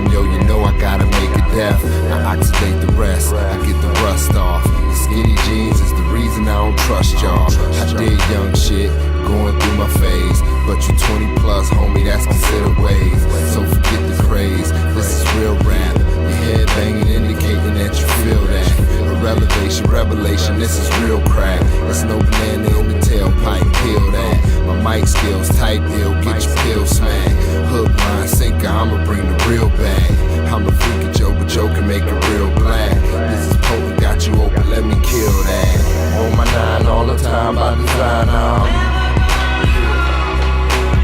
jam, yo, you know I gotta make it deaf. I oxidate the rest, I get the rust off. The skinny jeans is the reason I don't trust y'all. I did young shit, going through my phase, but you 20 plus, homie, that's considered ways. So forget the craze, this is real rap. Your head banging, indicating that you feel that. A revelation, revelation, this is real crack. It's no banana in the tailpipe, peel that. My mic skills, type ill, get your pill smack. Hook, line, sinker, I'ma bring the real back. I'm a freak of Joe, but Joe can make it real black. This is potent, got you open, let me kill that. On my 9 all the time by design,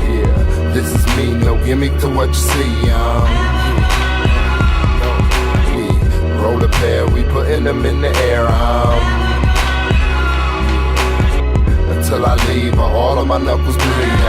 yeah, this is me, no gimmick to what you see, roll a pair, we putting them in the air, until I leave, all of my knuckles bleed,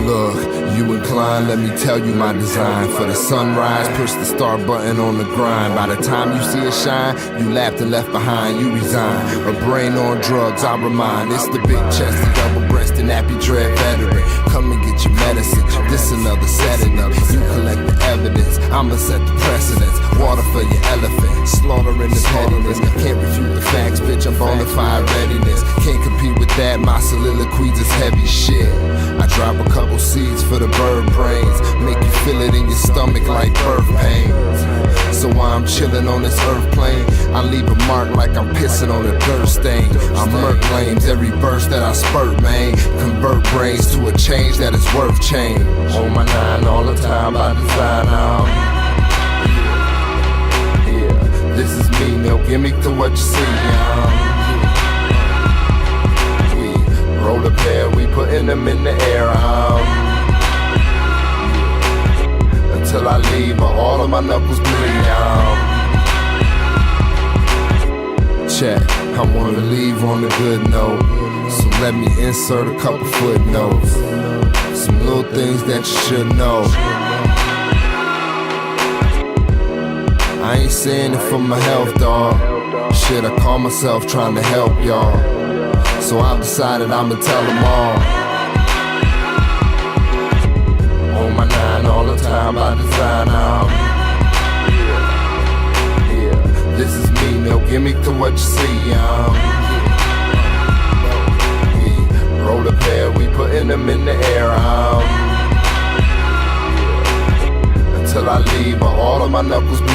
Look, you inclined, let me tell you my design. For the sunrise, push the start button on the grind. By the time you see it shine, you laughed and left behind, you resign. A brain on drugs, I remind. It's the big chested, double-breasted, nappy dread veteran. Come and get your medicine, this another sedative. You collect the evidence, I'ma set the precedence. Water for your elephant, slaughtering the pettiness. Can't refute the facts, bitch, I'm bonafide readiness. Can't compete with that, my soliloquies is heavy shit. I drop a couple seeds for the bird brains, make you feel it in your stomach like birth pains. So while I'm chilling on this earth plane, I leave a mark like I'm pissing on a dirt stain. I murk lames, every burst that I spurt, man. Convert brains to a change that is worth change. On my 9 all the time by design, yeah, this is me, no gimmick to what you see, roll a pair, we putting them in the air, until I leave, all of my knuckles bleed, Check, I wanna leave on a good note, so let me insert a couple footnotes. Some little things that you should know. I ain't saying it for my health, dawg. Shit, I call myself trying to help y'all. So I've decided I'ma tell them all. On my 9 all the time by design, yeah, this is me, no gimmick to what you see, roll a pair, we putting them in the air, until I leave, all of my knuckles bleed,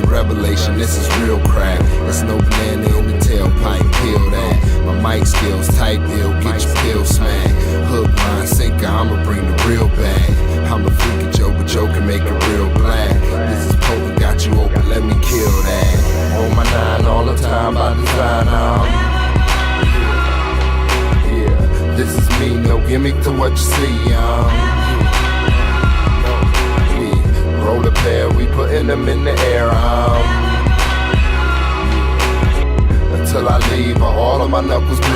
revelation, this is real crack. It's no banana in the tailpipe, peel that. My mic skills, type ill, get your pill smack. Hook, line, sinker, I'ma bring the real back. I'm a freak of Joe, but Joe can make it real black. This is potent, got you open, let me kill that. On my 9 all the time by design, yeah, this is me, no gimmick to what you see, roll a pair, we putting them in the air, my knuckles bleed.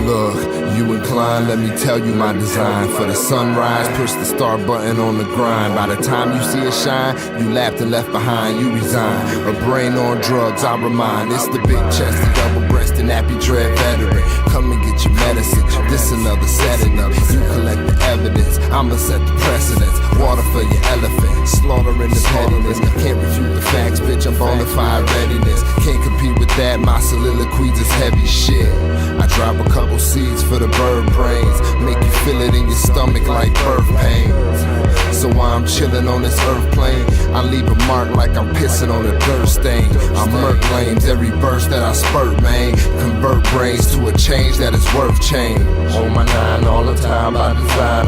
Look, you incline, let me tell you my design. For the sunrise, push the start button on the grind. By the time you see it shine, you laughed and left behind, you resign. A brain on drugs, I remind. It's the big chested, double-breasted, nappy dread veteran. Come and get your medicine, this another sedative. You collect the evidence, I'ma set the precedence. Water for your elephant, slaughtering the pettiness. Can't refute the facts, bitch, I'm bona fide readiness. Can't compete with that, my soliloquies is heavy shit. I drop a couple seeds for the bird brains, make you feel it in your stomach like birth pains. So while I'm chilling on this earth plane, I leave a mark like I'm pissing on a dirt stain. I murk lames, every burst that I spurt, man. Convert brains to a change that is worth change. On my nine all the time by design,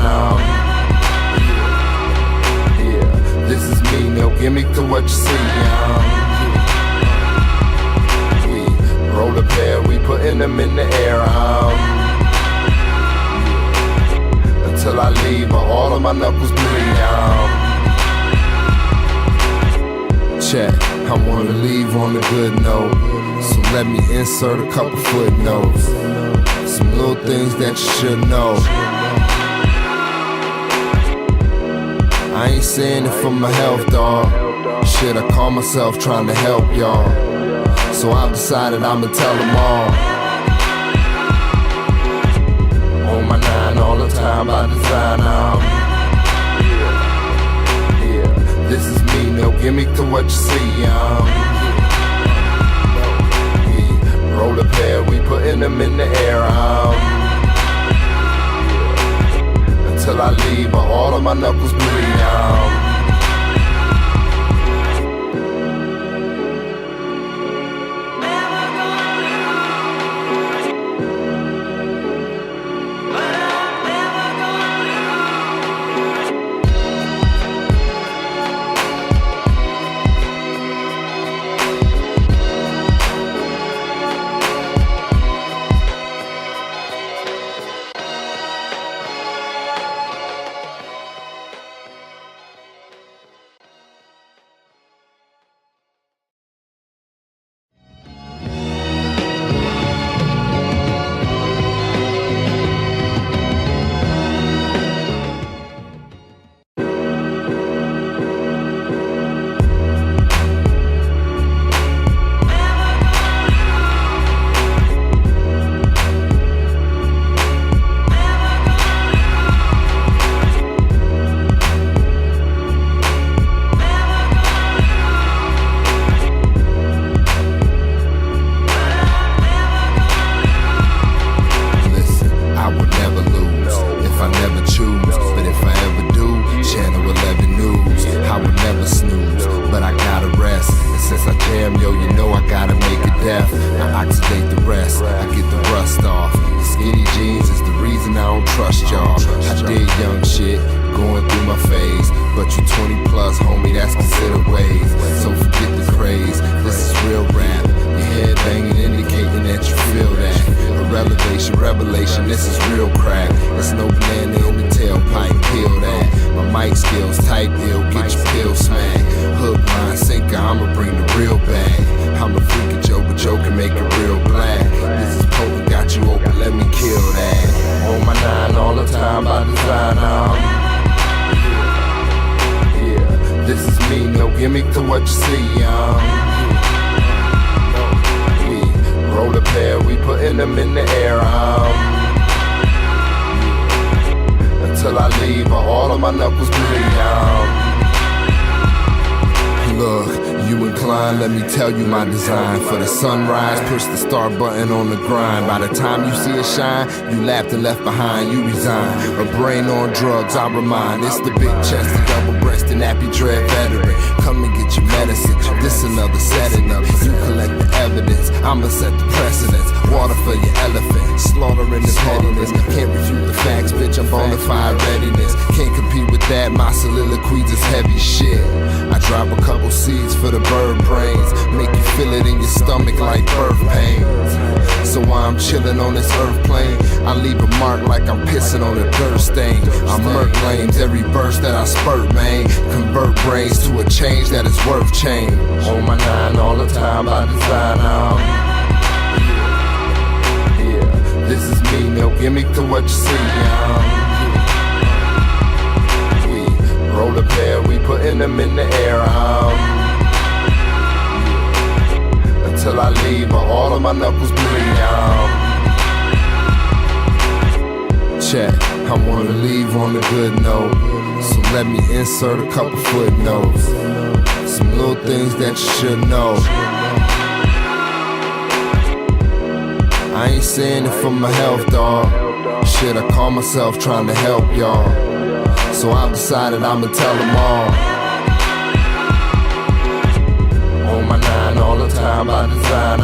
yeah, this is me, no gimmick to what you see, We roll a pair, we putting them in the air, Until I leave, all of my knuckles bleed, Check, I wanna leave on a good note, so let me insert a couple footnotes. Some little things that you should know. I ain't saying it for my health, dawg. Shit, I call myself trying to help y'all. So I've decided I'ma tell them all. On my nine all the time by design, yeah, this is me, no gimmick to what you see, We roll a pair, we putting them in the air, Until I leave, all of my knuckles bleed, Sunrise, push the start button on the grind. By the time you see it shine, you laughed and left behind, you resign. A brain on drugs, I remind. It's the big chested, double-breasted, nappy dread veteran. Come and get your medicine, this another sedative. You collect the evidence, I'ma set the precedence. Water for your elephant, slaughtering the pettiness. Can't refute the facts, bitch, I'm bona fide readiness. Can't compete with that, my soliloquies is heavy shit. I drop a couple seeds for the bird brains, make you feel it in your stomach like birth pains. So while I'm chilling on this earth plane, I leave a mark like I'm pissing on a dirt stain. I murk lames, every burst that I spurt, man. Convert brains to a change that is worth change. On my nine all the time by design, yeah, this is me, no gimmick to what you see, We roll a pair, we putting them in the air, until I leave, all of my knuckles bleed, Check, I wanna leave on a good note, so let me insert a couple footnotes. Some little things that you should know. I ain't saying it for my health, dawg. Shit, I call myself trying to help y'all. So I've decided I'ma tell them all. On my nine all the time by design,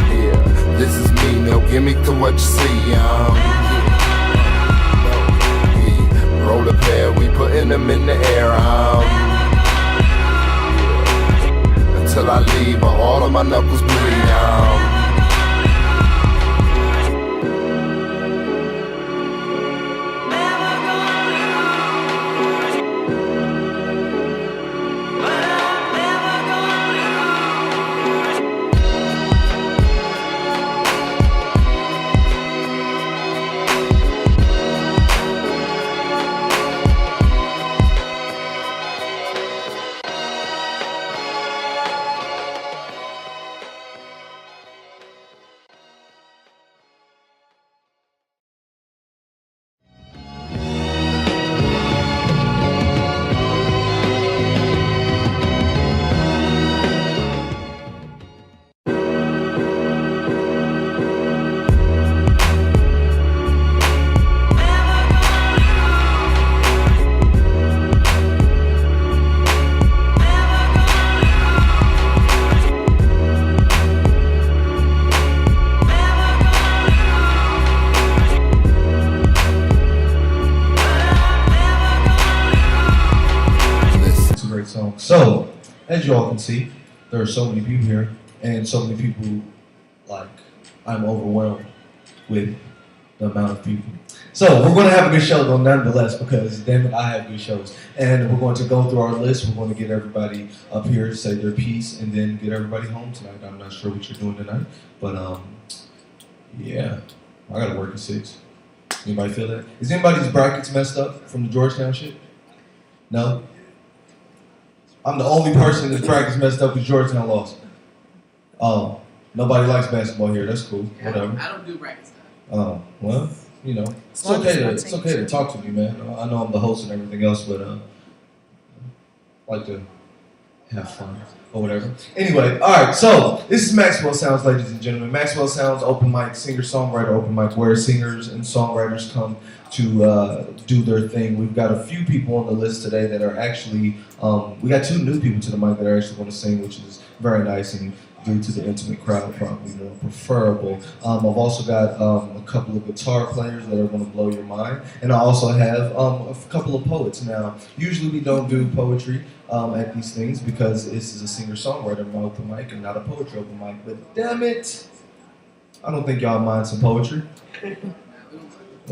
yeah, this is me, no gimmick to what you see, We roll a pair, we putting them in the air, until I leave, all of my knuckles bleed, So, as you all can see, there are so many people here, and so many people, like, I'm overwhelmed with the amount of people. So, we're going to have a good show, though, nonetheless, because, damn it, I have good shows. And we're going to go through our list. We're going to get everybody up here to say their piece, and then get everybody home tonight. I'm not sure what you're doing tonight, but, yeah, I got to work at 6. Anybody feel that? Is anybody's brackets messed up from the Georgetown shit? No? I'm the only person that's brackets messed up because Georgetown lost. Oh, nobody likes basketball here. That's cool. Yeah, whatever. I don't do brackets. Oh, well, you know, it's okay to talk to me, man. I know I'm the host and everything else, but I like to have fun or whatever. Anyway, all right. So this is Maxwell Sounds, ladies and gentlemen. Maxwell Sounds, open mic, singer-songwriter, open mic, where singers and songwriters come to do their thing. We've got a few people on the list today that are actually, we got 2 new people to the mic that are actually going to sing, which is very nice, and due to the intimate crowd, probably more preferable. I've also got a couple of guitar players that are going to blow your mind, and I also have a couple of poets. Now, usually we don't do poetry at these things because this is a singer-songwriter open mic and not a poetry open mic, but damn it, I don't think y'all mind some poetry. I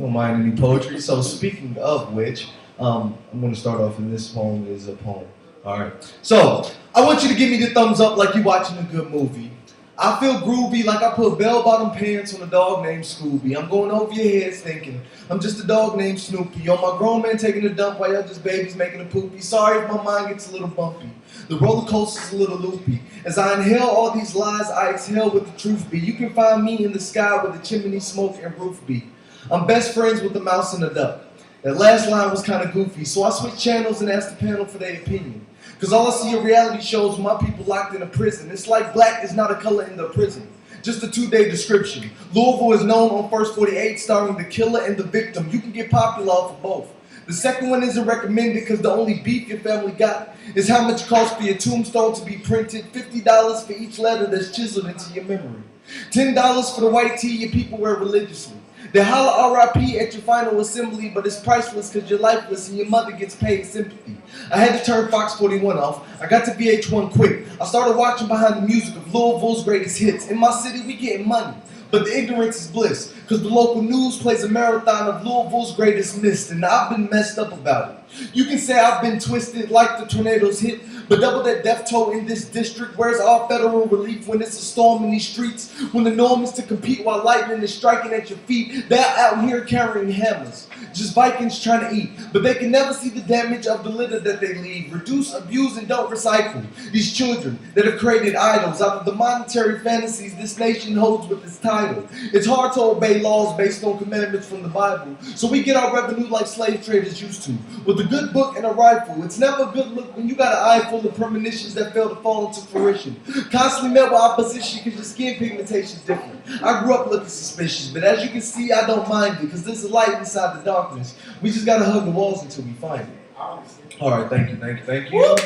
don't mind any poetry. So speaking of which, I'm going to start off, and this poem is a poem. All right. So I want you to give me the thumbs up like you're watching a good movie. I feel groovy like I put bell-bottom pants on a dog named Scooby. I'm going over your heads thinking I'm just a dog named Snoopy. Yo, my grown man taking a dump while y'all just babies making a poopy. Sorry if my mind gets a little bumpy. The roller coaster's a little loopy. As I inhale all these lies, I exhale with the truth be. You can find me in the sky where the chimney smoke and roof be. I'm best friends with the mouse and the duck. That last line was kind of goofy, so I switched channels and asked the panel for their opinion. Cause all I see are reality shows with my people locked in a prison. It's like black is not a color in the prison. Just a 2-day description. Louisville is known on First 48, starring the killer and the victim. You can get popular off of both. The second one isn't recommended because the only beef your family got is how much it costs for your tombstone to be printed. $50 for each letter that's chiseled into your memory. $10 for the white tee your people wear religiously. They holler RIP at your final assembly, but it's priceless because you're lifeless and your mother gets paid sympathy. I had to turn Fox 41 off. I got to VH1 quick. I started watching behind the music of Louisville's greatest hits. In my city, we getting money, but the ignorance is bliss, because the local news plays a marathon of Louisville's greatest missed, and I've been messed up about it. You can say I've been twisted like the tornadoes hit, but double that death toll in this district. Where's all federal relief when it's a storm in these streets? When the norm is to compete while lightning is striking at your feet. They're out here carrying hammers, just Vikings trying to eat, but they can never see the damage of the litter that they leave. Reduce, abuse, and don't recycle. These children that have created idols out of the monetary fantasies this nation holds with its title. It's hard to obey laws based on commandments from the Bible, so we get our revenue like slave traders used to, with a good book and a rifle. It's never a good look when you got an eye full of premonitions that fail to fall into fruition. Constantly met with opposition because your skin pigmentation is different. I grew up looking suspicious, but as you can see, I don't mind it, because there's a light inside the darkness. We just gotta hug the walls until we find it. All right, thank you.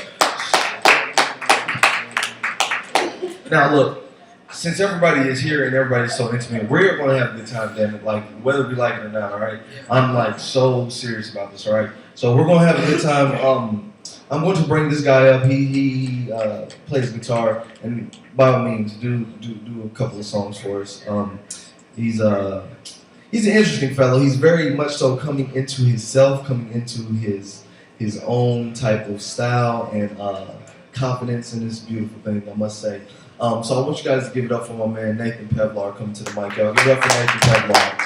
Now look, since everybody is here and everybody's so intimate, we're gonna have a good time, damn it, like whether we like it or not, all right? I'm like so serious about this, all right? So we're gonna have a good time. I'm going to bring this guy up. He plays guitar, and by all means, do a couple of songs for us. He's an interesting fellow. He's very much so coming into himself, coming into his own type of style and confidence in this beautiful thing, I must say. So I want you guys to give it up for my man Nathan Pevlar coming to the mic, y'all. Give it up for Nathan Pevlar.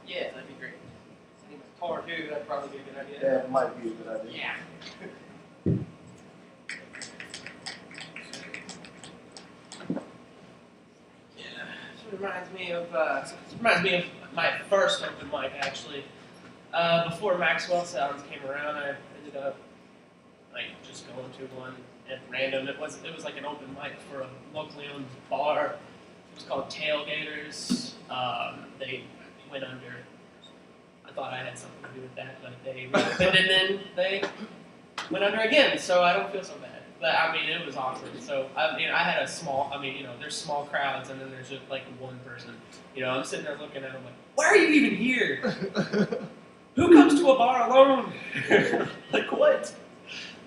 Yeah, that'd be great. I need my guitar too, that'd probably be a good idea. Yeah, it might be a good idea. Yeah. Yeah, this reminds me of my first open mic actually. Before Maxwell Sounds came around, I ended up like just going to one at random. It was like an open mic for a locally owned bar. It was called Tailgaters. They went under. I thought I had something to do with that, but they reopened and then they went under again. So I don't feel so bad. But I mean, it was awkward. So I mean, I had a small. I mean, you know, there's small crowds, and then there's just like one person. You know, I'm sitting there looking at them like, why are you even here? Who comes to a bar alone? Like what?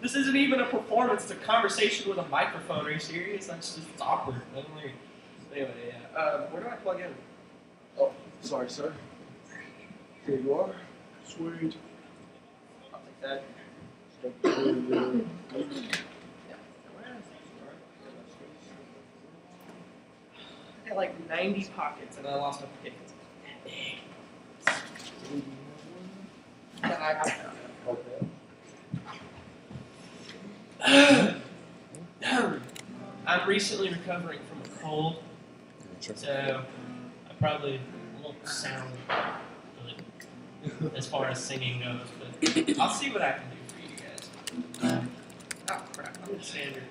This isn't even a performance. It's a conversation with a microphone. Are you serious? That's just, it's awkward. Anyway, yeah. Where do I plug in? Oh, sorry, sir. Here you are. Sweet. I'll take that. I had like 90 pockets and I lost my tickets. I found it. I'm recently recovering from a cold, so I probably won't sound good as far as singing goes, but I'll see what I can do for you guys. Oh crap, I'm the standard.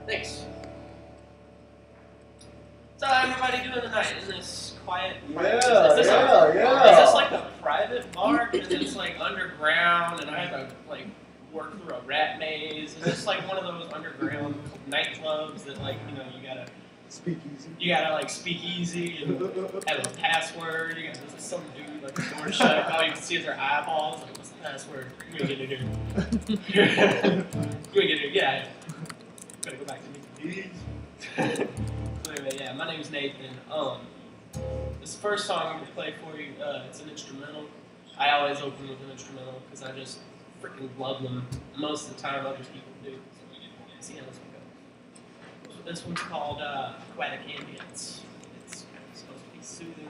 Thanks. So how everybody doing tonight? Is this quiet? Yeah, Is this yeah. Is this like a private bar? Is this like underground and I have to like work through a rat maze? Is this like one of those underground nightclubs that like, you know, you gotta like speak easy and have a password? You got some dude like the door shut, all you can see is their eyeballs, like what's the password? You gonna get in here. You gonna get in here, yeah. Gotta go back to me. So anyway, yeah, my name's Nathan. This first song I'm gonna play for you, it's an instrumental. I always open with an instrumental because I just freaking love them. Most of the time, other people do. So see how this one goes. So this one's called Aquatic Ambience. It's supposed to be soothing.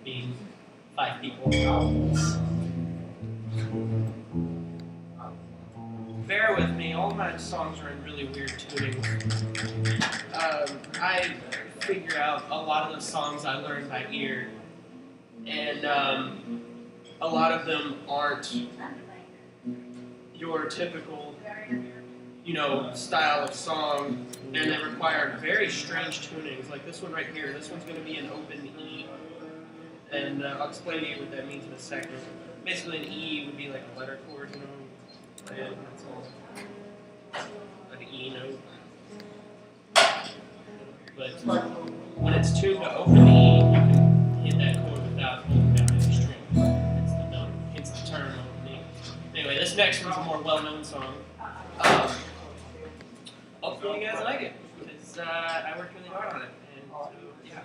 Being 5 people. Bear with me, all my songs are in really weird tunings. I figure out a lot of the songs I learned by ear, and a lot of them aren't your typical, style of song, and they require very strange tunings. Like this one right here, this one's going to be an open E. And I'll explain to you what that means in a second. Basically, an E would be like a letter chord, and that's all. Like an E note. But when it's tuned to open E, you can hit that chord without holding down any string. It's the note. It's the term open E. Anyway, this next one's a more well-known song. Hopefully you guys like it, because I worked really hard on it. And yeah.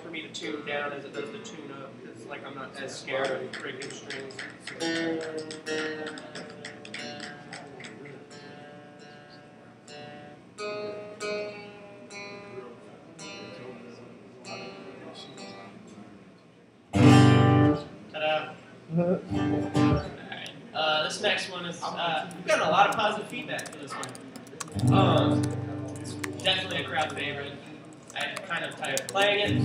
For me to tune down as it does to tune up, because like I'm not as scared of breaking strings. Ta-da! Alright, this next one is we've gotten a lot of positive feedback for this one. It's definitely a crowd favorite. I'm kind of tired of playing it,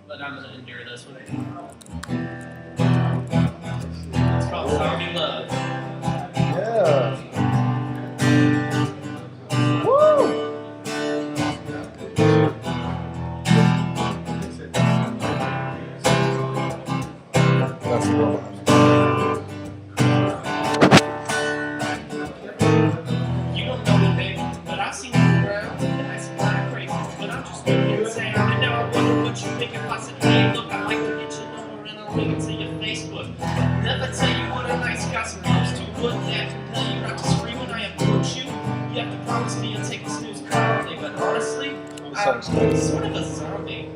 but I'm going to endure this one. It's called Zombie Love. Yeah. Woo! That's cool. You don't know me, baby, but I've seen you around, and I see kind of crazy, but I'm just giving you a sound, and now I wonder what you think if I said, hey, look, I'd like to get your number and I'll link it to your Facebook. Never tell you what a nice guy supposed to, but that compel you not to scream when I approach you. You have to promise me you'll take a snooze calmly, but honestly, I'm sort of a zombie.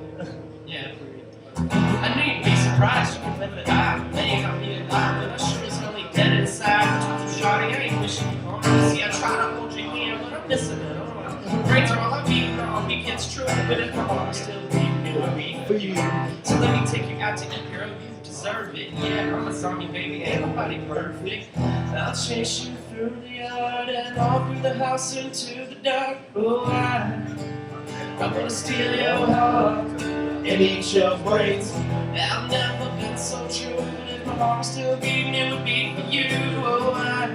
heart still beating, it would be for you. So let me take you out to eat, girl, you deserve it. Yeah, I'm a zombie, baby, ain't nobody perfect. I'll chase you through the yard and all through the house into the dark. Oh, I wanna steal your heart and eat your brains. I've never been so true, but if my heart was still beating, it would be for you. Oh, I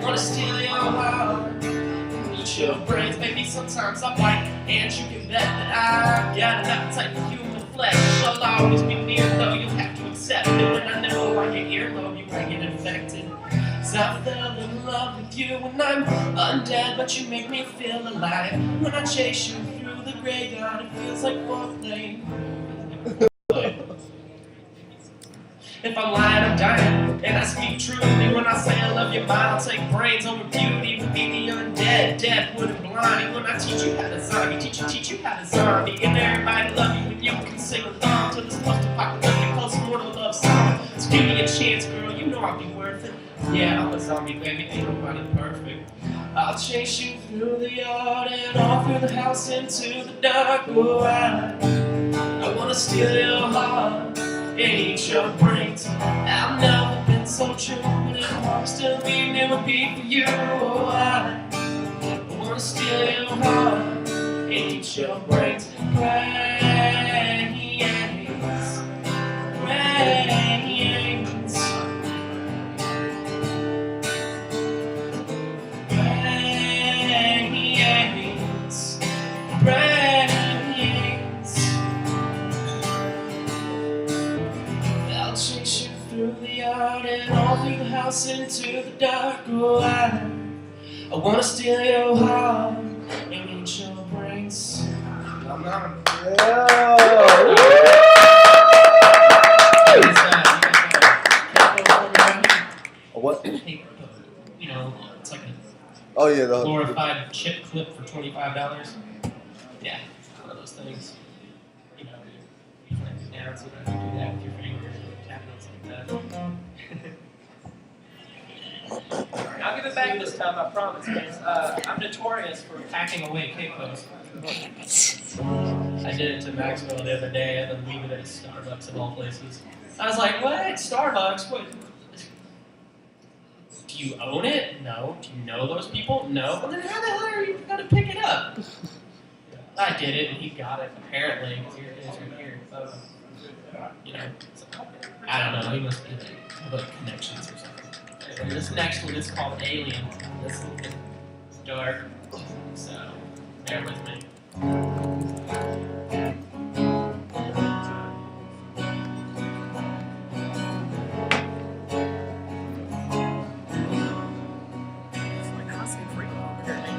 wanna steal your heart and eat your brains. Maybe sometimes I bite, and you can bet that I've got an appetite for human flesh. I'll always be near, though you'll have to accept it. When I know by your earlobe, you might get infected. I fell in love with you when I'm undead, but you make me feel alive. When I chase you through the graveyard, it feels like foreplay. If I'm lying, I'm dying, and I speak truly when I say I love you, mine. I'll take brains over beauty, would be the undead, deaf, wood, and blind. When I teach you how to zombie, teach you how to zombie, and everybody love you when you can sing along to this post-apocalyptic, post-mortal love song. So give me a chance, girl, you know I'll be worth it. Yeah, I'm a zombie, baby, ain't nobody perfect. I'll chase you through the yard and all through the house into the dark. Oh, I wanna steal your heart and eat your brains. I've never been so true, but if I'm still being, it would be for you. Oh, I wanna steal your heart and eat your brains. Brains, brains. Brains. I'll chase you through the yard and all through the house into the dark. Oh, I wanna steal your heart and eat your brains. I'm not. What? You know, it's like a Oh yeah, glorified chip clip for $25. Yeah, one of those things. You know, you clamp it down so that you do that with your fingers and cabinets like that. I'll give it back this time, I promise, guys. I'm notorious for packing away K-Post. I did it to Maxwell the other day and then leave it at Starbucks of all places. I was like, what? Starbucks? What? Do you own it? No. Do you know those people? No. Well, then how the hell are you going to pick it up? I did it, and he got it, apparently. Here it is right here. You know, I don't know. He must be like connections or something. Anyway, this next one is called Alien. This one is dark, so bear with me.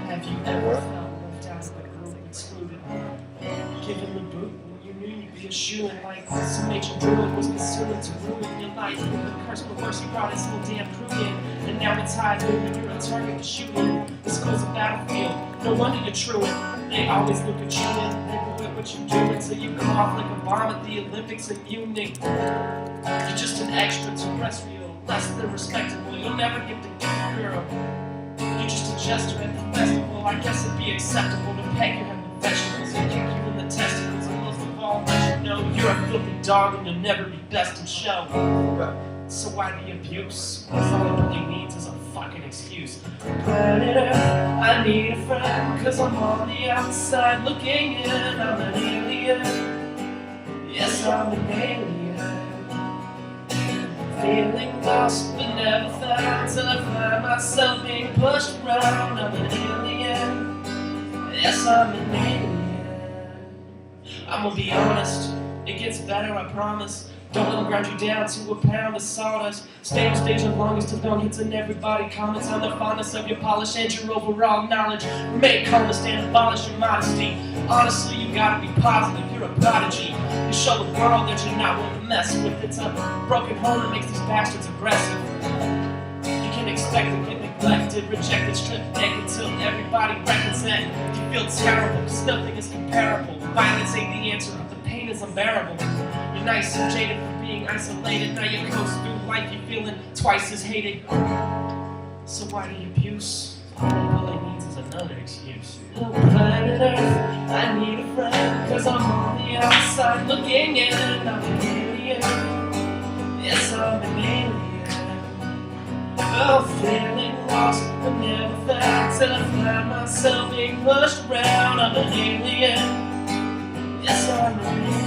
Have you ever felt left out of the group, excluded, given the boot when you knew you'd be a shoo-in like some ancient druid was considered to ruin your life? The curse perverse, you brought his little damn crew in, and now it's high noon and you're a target to shoot in. This goes a battlefield, no wonder you're truant. They always look at you and they go at what you're doing, so you go off like a bomb at the Olympics in Munich. You're just an extraterrestrial, less than respectable. You'll never get the gift, girl. You're just a jester at the festival. I guess it'd be acceptable to peg your head with vegetables and kick you in the testicles. And most of all, let you know you're a filthy dog and you'll never be best in show. So why the abuse? Cause all it really needs is a fucking excuse. Planet Earth, I need a friend, cause I'm on the outside looking in. I'm an alien. Yes, I'm an alien. Feeling lost but never found till I find myself being pushed around. I'm an alien. Yes, I'm an alien. I'm gonna be honest, it gets better, I promise. Don't let them grind you down to a pound of sawdust. Stay on stage as long as the phone hits and everybody comments on the fondness of your polish and your overall knowledge. Remain colorless and abolish your modesty. Honestly, you gotta be positive, you're a prodigy. You show the world that you're not one to mess with. It's a broken home that makes these bastards aggressive. You can expect to get neglected, rejected, stripped naked till everybody reckons that you feel terrible, cause nothing is comparable. Violence ain't the answer, but the pain is unbearable. You're nice and jaded for being isolated. Now you coast through life, you're feeling twice as hated. So why the abuse? All he really needs is a Oh, planet Earth, I need a friend, 'cause I'm on the outside looking in. I'm an alien, yes, I'm an alien. Oh, feeling lost, I never found till I find myself being pushed around. I'm an alien, yes, I'm an alien.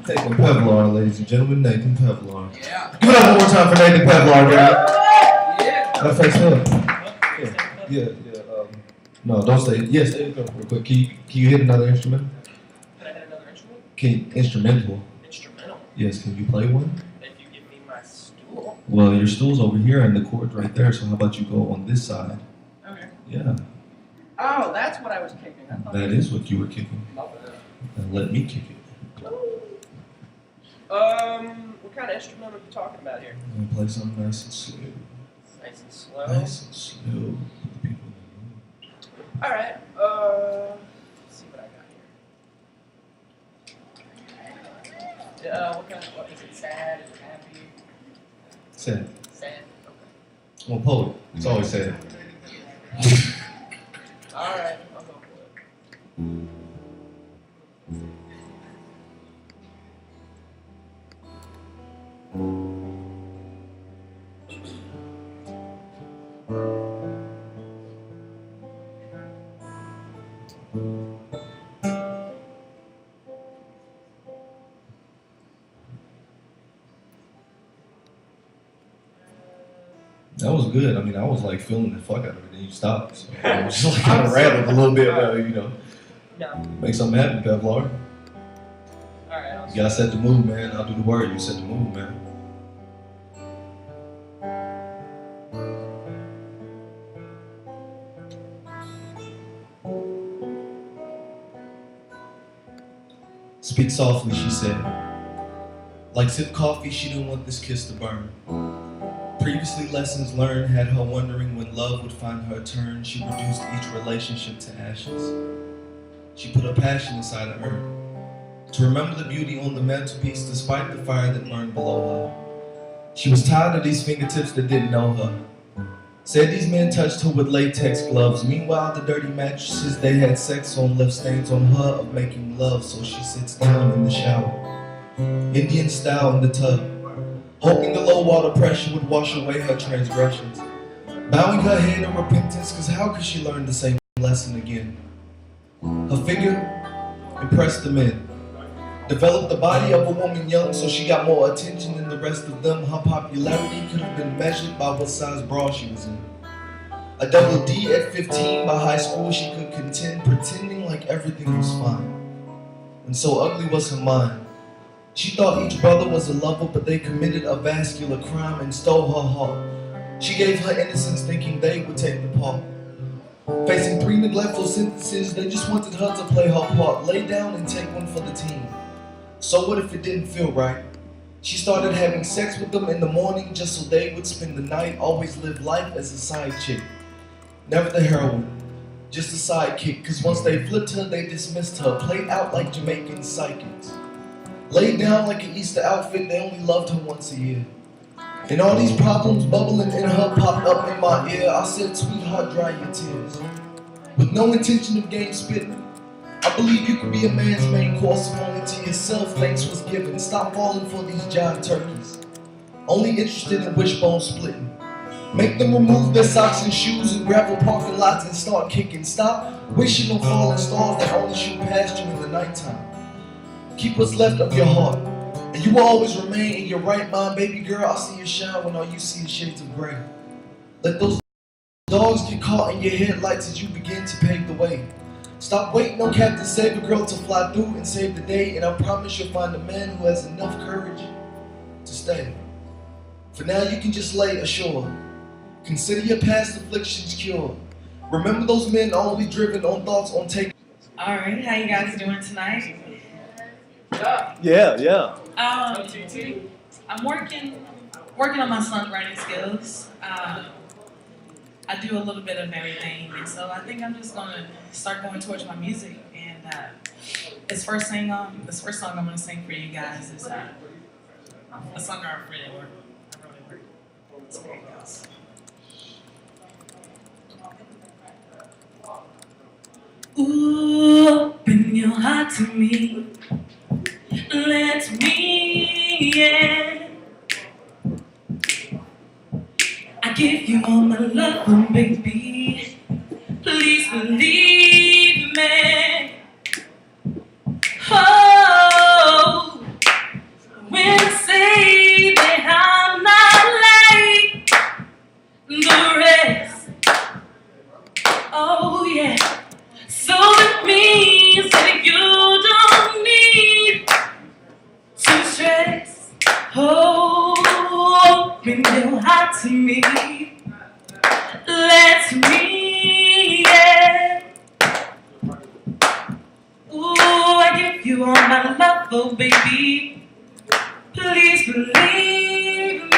Nathan Pevlar, ladies and gentlemen, Nathan Pevlar. Yeah. Give it up one more time for Nathan Pevlar, guys. Yeah. That face up. Yeah. No, don't stay. Yeah, stay with them real quick. Can you hit another instrument? Can I hit another instrument? Instrumental. Instrumental? Yes, can you play one? If you give me my stool. Well, your stool's over here and the chord's right there, so how about you go on this side? Okay. Yeah. Oh, that's what I was kicking. I thought That is what you were kicking. And let me kick it. What kind of instrument are we talking about here? I'm gonna play something nice and slow. Nice and slow. Nice and slow. People. All right. Let's see what I got here. What is it? Sad? Is it happy? Sad. Sad. Okay. I'm a poet. It's always sad. All right. I'll go for it. That was good. I mean, I was like feeling the fuck out of it, and you stopped. So I was just like kind of rattled a little bit about it, No. Make something happen, Pevlar. All right. You gotta set the mood, man. I'll do the word. You set the mood, man. Speak softly, she said. Like sip coffee, she didn't want this kiss to burn. Previously, lessons learned had her wondering when love would find her turn. She reduced each relationship to ashes. She put her passion inside of her. To remember the beauty on the mantelpiece despite the fire that burned below her. She was tired of these fingertips that didn't know her. Said these men touched her with latex gloves. Meanwhile, the dirty mattresses they had sex on left stains on her of making love. So she sits down in the shower, Indian style in the tub, hoping the low water pressure would wash away her transgressions. Bowing her head in repentance, cause how could she learn the same lesson again? Her figure impressed the men. Developed the body of a woman young, so she got more attention than the rest of them. Her popularity could have been measured by what size bra she was in. A double D at 15, by high school she could contend, pretending like everything was fine. And so ugly was her mind. She thought each brother was a lover, but they committed a vascular crime and stole her heart. She gave her innocence thinking they would take the part. Facing 3 neglectful sentences, they just wanted her to play her part. Lay down and take one for the team. So what if it didn't feel right? She started having sex with them in the morning just so they would spend the night. Always lived life as a side chick. Never the heroine, just a sidekick. Cause once they flipped her, they dismissed her. Played out like Jamaican psychics. Laid down like an Easter outfit, they only loved her once a year. And all these problems bubbling in her popped up in my ear. I said, sweetheart, dry your tears. With no intention of game spitting. I believe you could be a man's main course if only to yourself thanks was given. Stop falling for these giant turkeys. Only interested in wishbone splitting. Make them remove their socks and shoes and gravel parking lots and start kicking. Stop wishing on falling stars that only shoot past you in the nighttime. Keep what's left of your heart. And you will always remain in your right mind, baby girl. I see you shine when all you see is shades of gray. Let those dogs get caught in your headlights as you begin to pave the way. Stop waiting on Captain Save a Girl to fly through and save the day, and I promise you'll find a man who has enough courage to stay. For now you can just lay ashore. Consider your past afflictions cured. Remember those men only driven on thoughts on taking. Alright, how you guys doing tonight? Yeah. I'm working on my songwriting skills. I do a little bit of everything, and so I think I'm just gonna start going towards my music. And this first song I'm gonna sing for you guys is a song I really worked. So here it goes. Ooh, open your heart to me. Let me in. I give you all my love, oh baby. Please believe me. Oh, when I say that I'm not like the rest. Oh yeah. So it means that you don't need to stress. Oh, open your heart to me. Let me in. Ooh, I give you all my love, oh baby. Please believe me.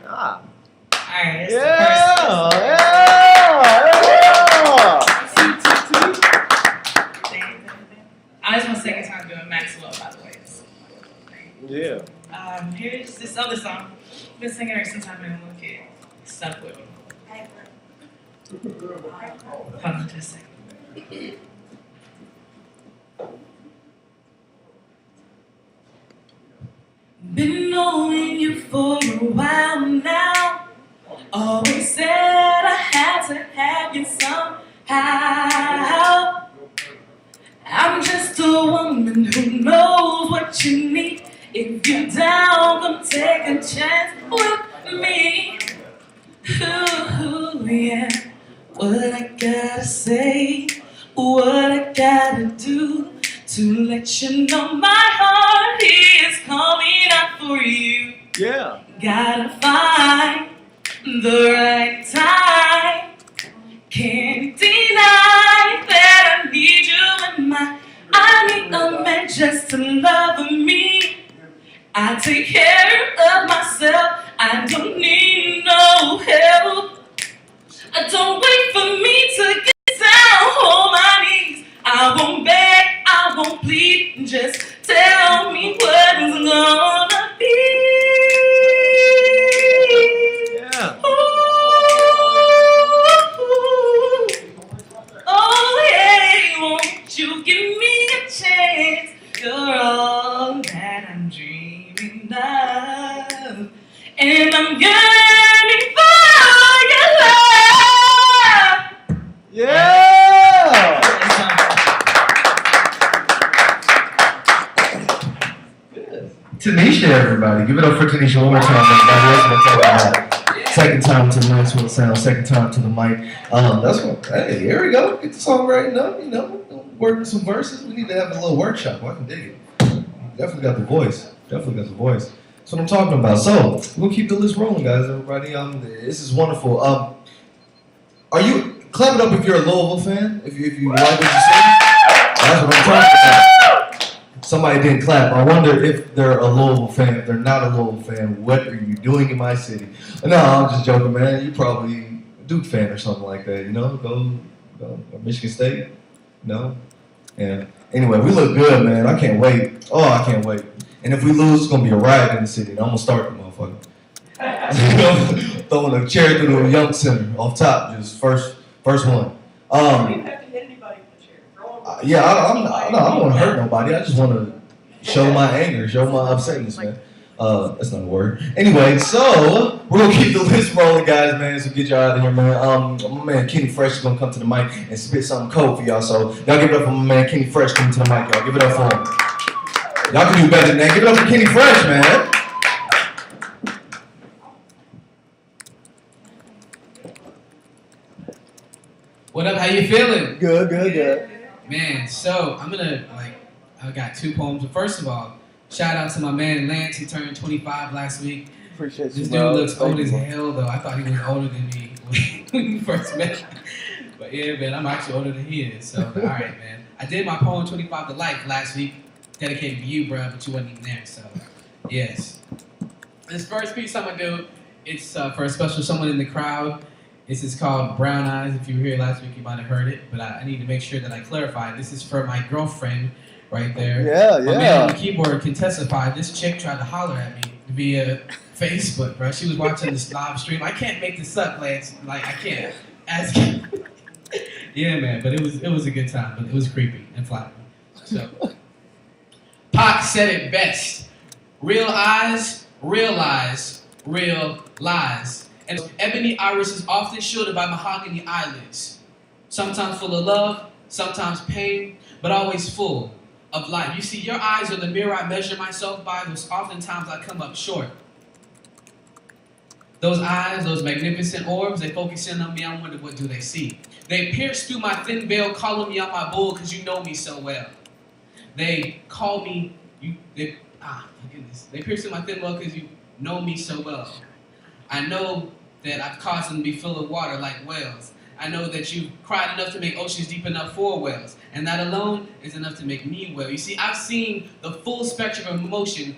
Ah. Alright, that's the first. I just want to take time doing Maxwell, by the way. Yeah. Here's this other song. I've been singing her since I've been a little kid. Stuck with me. Hold on just a second. Been knowing you for a while now. Always said I had to have you somehow. I'm just a woman who knows what you need. If you're down, come take a chance with me. Ooh, yeah. What I gotta say, what I gotta do to let you know my heart is calling out for you. Yeah. Gotta find the right time. Can't deny that I need you in my. I need a man just to love me. I take care of myself. I don't need no help. Don't wait for me to get down on my knees. I won't beg, I won't plead. Just tell me what it's gonna be. Yeah. Oh yeah, won't you give me a chance? You're all that I'm dreaming of, and I'm yearning for your love. Yeah. Tanisha, everybody. Give it up for Tanisha one more time, everybody. That's what I'm talking about. Second time to the Maxwell sound, second time to the mic. That's what, hey, here we go. Get the song writing up, working some verses. We need to have a little workshop. I can dig it. Definitely got the voice. That's what I'm talking about. So, we'll keep the list rolling, guys, everybody. This is wonderful. Are you, clap it up if you're a Louisville fan, if you like what you see. That's what I'm talking about. Somebody didn't clap. I wonder if they're a Louisville fan. If they're not a Louisville fan, what are you doing in my city? No, I'm just joking, man. You probably a Duke fan or something like that, Go Michigan State, And anyway, we look good, man. I can't wait. Oh, I can't wait. And if we lose, it's going to be a riot in the city. And I'm going to start the motherfucker. Throwing a chair through the Young Center off top, just first one. Yeah, I don't want to hurt nobody. I just want to show my anger, show my upsetness, man. That's not a word. Anyway, so we're gonna keep the list rolling, guys, man. So get y'all out of here, man. My man Kenny Fresh is gonna come to the mic and spit something cold for y'all. So y'all give it up for my man Kenny Fresh coming to the mic, y'all. Give it up for him. Y'all can do better than that. Give it up for Kenny Fresh, man. What up? How you feeling? Good, good, good. Man, so I got 2 poems. But first of all, shout out to my man Lance. He turned 25 last week. Appreciate you, This bro. dude looks Thank old you, as bro. hell, though. I thought he was older than me when we first met. But yeah, man, I'm actually older than he is. So, all right, man. I did my poem 25 to Life last week, dedicated to you, bro, but you wasn't even there. So, yes. This first piece I'm going to do, it's for a special someone in the crowd. This is called Brown Eyes. If you were here last week, you might have heard it. But I need to make sure that I clarify. This is for my girlfriend right there. Yeah, My man on the yeah. keyboard can testify. This chick tried to holler at me via Facebook, bro. She was watching this live stream. I can't make this up, Lance. Like, I can't. Ask him. Yeah, man. But it was a good time. But it was creepy and flattering. So, Pac said it best. Real eyes, realize, real lies. And ebony iris is often shielded by mahogany eyelids. Sometimes full of love, sometimes pain, but always full of life. You see, your eyes are the mirror I measure myself by, though oftentimes I come up short. Those eyes, those magnificent orbs, they focus in on me, I wonder what do they see. They pierce through my thin veil, calling me out my bull, because you know me so well. They call me, they pierce through my thin veil because you know me so well. I know that I've caused them to be full of water like whales. I know that you've cried enough to make oceans deep enough for whales. And that alone is enough to make me well. You see, I've seen the full spectrum of emotion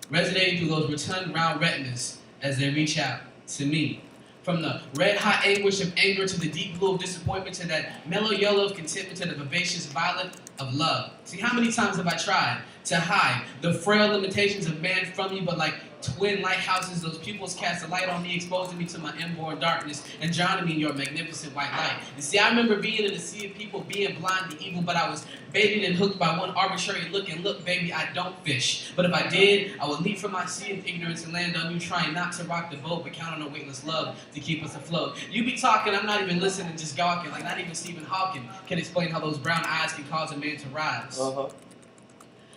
resonating through those rotund round retinas as they reach out to me. From the red-hot anguish of anger to the deep blue of disappointment to that mellow yellow of contentment to the vivacious violet of love. See, how many times have I tried to hide the frail limitations of man from you, but like twin lighthouses, those pupils cast a light on me, exposing me to my inborn darkness and drowning me in your magnificent white light. And see, I remember being in a sea of people, being blind to evil, but I was baited and hooked by one arbitrary look, and look, baby, I don't fish. But if I did, I would leap from my sea of ignorance and land on you, trying not to rock the boat, but count on a weightless love to keep us afloat. You be talking, I'm not even listening, just gawking, like not even Stephen Hawking can explain how those brown eyes can cause a man to rise.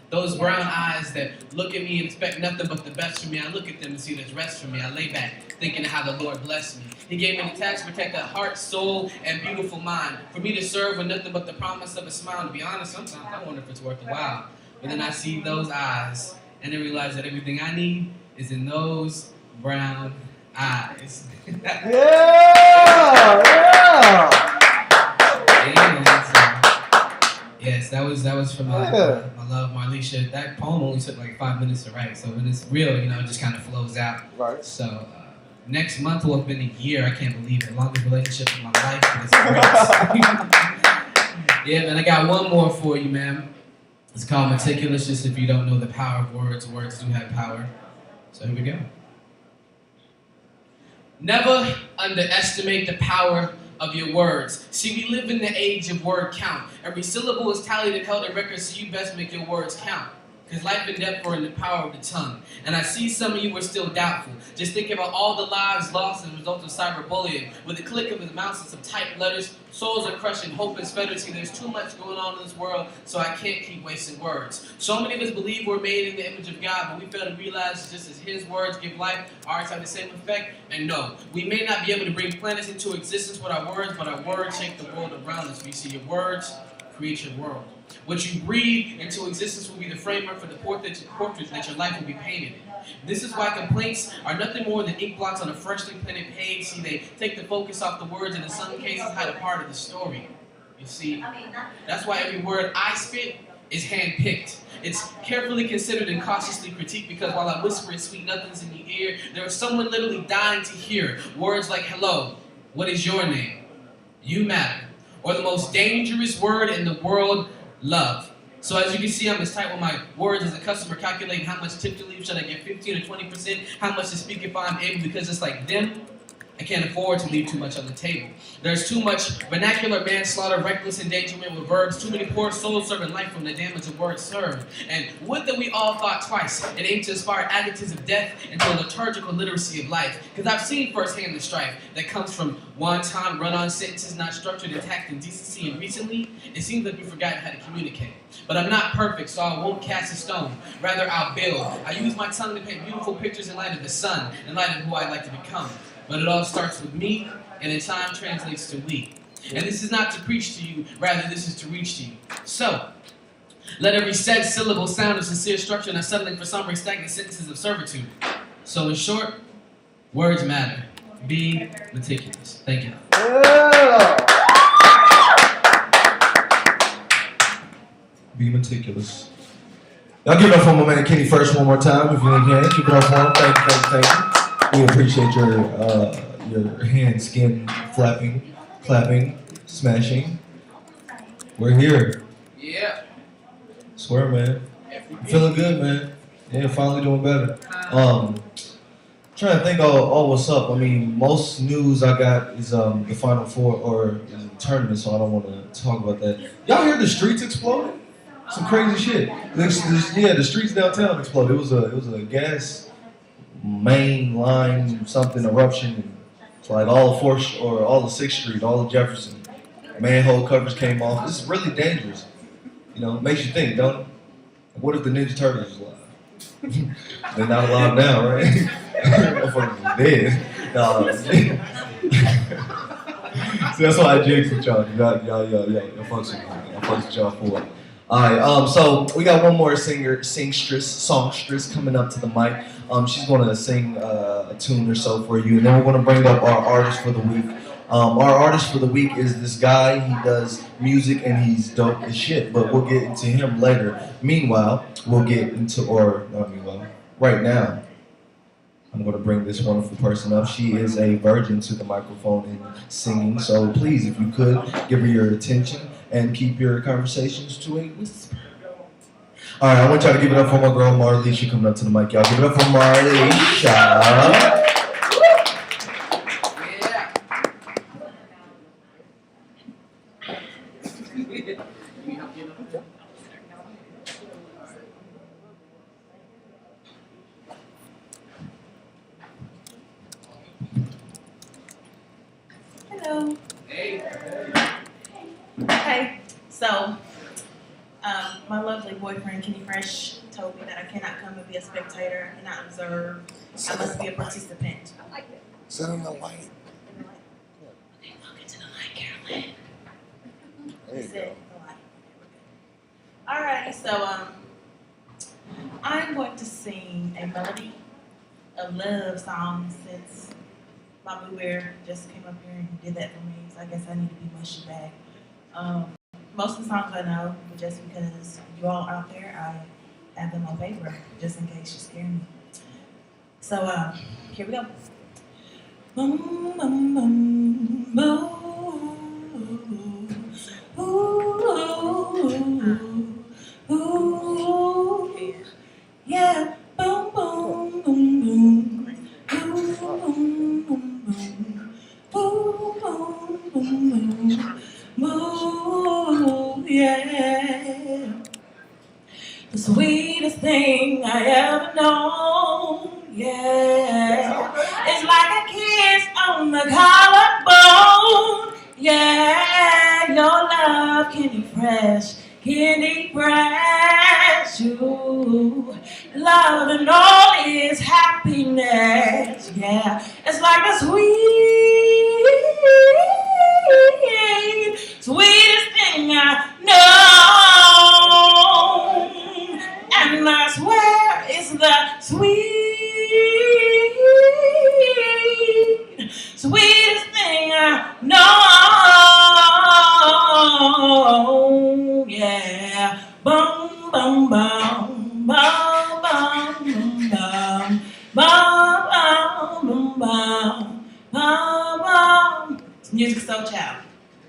Those brown eyes that look at me and expect nothing but the best from me. I look at them and see there's rest for me. I lay back, thinking of how the Lord blessed me. He gave me the task to protect that heart, soul, and beautiful mind. For me to serve with nothing but the promise of a smile. To be honest, sometimes I wonder if it's worth the while. But then I see those eyes, and I realize that everything I need is in those brown eyes. Yeah, yeah. Yes, that was from my love, Marlisha. That poem only took like 5 minutes to write, so when it's real, you know, it just kind of flows out. Right. So next month will have been a year. I can't believe it. Longest relationship of my life, but it's great. Yeah, man. I got one more for you, man. It's called Meticulous. Just if you don't know the power of words, words do have power. So here we go. Never underestimate the power of your words. See, we live in the age of word count. Every syllable is tallied and held in record, so you best make your words count. Because life and death are in the power of the tongue. And I see some of you are still doubtful. Just think about all the lives lost as a result of cyberbullying. With a click of his mouse and some typed letters, souls are crushed in hope and speculative. There's too much going on in this world, so I can't keep wasting words. So many of us believe we're made in the image of God, but we fail to realize just as his words give life, ours have the same effect. And no, we may not be able to bring planets into existence with our words, but our words shape the world around us. We see your words create your world. What you breathe into existence will be the framework for the portrait that your life will be painted in. This is why complaints are nothing more than ink blots on a freshly printed page. See, they take the focus off the words and in some cases hide a part of the story. You see, that's why every word I spit is handpicked. It's carefully considered and cautiously critiqued because while I whisper sweet nothings in your ear, there is someone literally dying to hear words like hello, what is your name? You matter. Or the most dangerous word in the world, love. So as you can see, I'm as tight with my words as a customer calculating how much tip to leave. Should I get 15 or 20%? How much to speak if I'm able? Because it's like them, I can't afford to leave too much on the table. There's too much vernacular manslaughter, reckless endangerment with verbs, too many poor souls serving life from the damage of words served. And would that we all thought twice and aimed to inspire adjectives of death into a liturgical literacy of life. Because I've seen firsthand the strife that comes from wanton, run-on sentences not structured, intact, and decency. And recently, it seems like we've forgotten how to communicate. But I'm not perfect, so I won't cast a stone. Rather, I'll build. I use my tongue to paint beautiful pictures in light of the sun, in light of who I'd like to become. But it all starts with me, and in time translates to we. And this is not to preach to you, rather this is to reach to you. So, let every set, syllable, sound of sincere structure, not settling for somber, stagnant sentences of servitude. So in short, words matter. Be meticulous. Thank you. Yeah. Be meticulous. Y'all give it up for my man Kenny first one more time if you can. Keep it up for him. Thank you. We appreciate your hand, skin flapping, clapping, smashing. We're here. Yeah. Swear, man. I'm feeling good, man. Yeah, finally doing better. Trying to think all what's up. I mean, most news I got is the Final Four or the tournament, so I don't want to talk about that. Y'all hear the streets exploding? Some crazy shit. Yeah, the streets downtown exploded. It was a gas main line something eruption. It's like all of 4th or all of 6th Street, all of Jefferson. Manhole covers came off. This is really dangerous. You know, it makes you think, don't it? What if the Ninja Turtles is alive? They're not alive now, right? Motherfuckers dead. No. See, that's why I jigs with y'all. Y'all fucks with me. I fucks with y'all for it. Alright, so we got one more songstress coming up to the mic. She's gonna sing a tune or so for you, and then we're gonna bring up our artist for the week. Our artist for the week is this guy. He does music and he's dope as shit, but we'll get into him later. Meanwhile, we'll get into, right now, I'm going to bring this wonderful person up. She is a virgin to the microphone and singing, so please, if you could, give her your attention and keep your conversations to a whisper. All right, I want y'all to give it up for my girl Marley. She coming up to the mic, y'all. Give it up for Marley. Hello. Hey. Hey. So, my lovely boyfriend Kenny Fresh told me that I cannot come and be a spectator, I cannot observe. I must be a participant. I like it. Sit in the light. Okay, look into the light, Carolyn. There you go. Alright, so I'm going to sing a melody of love song since my Blue Bear just came up here and did that for me, so I guess I need to be mushy back. Most of the songs I know, but just because you all out there, I have them on paper, just in case you scare me. So, here we go. Boom, boom, boom, boom. Ooh, ooh, yeah. Boom, boom, boom, boom. Boom, boom, boom, boom. Boom, boom, boom, boom. Move, yeah. The sweetest thing I ever known, yeah. It's like a kiss on the collarbone, yeah. Your love can fresh, can fresh you. Love and all is happiness, yeah. It's like a sweetest thing I know, and I swear it's the sweetest thing I know, yeah. Bum bum bum bum bum bum bum bum bum bum bum. Music Soul Child.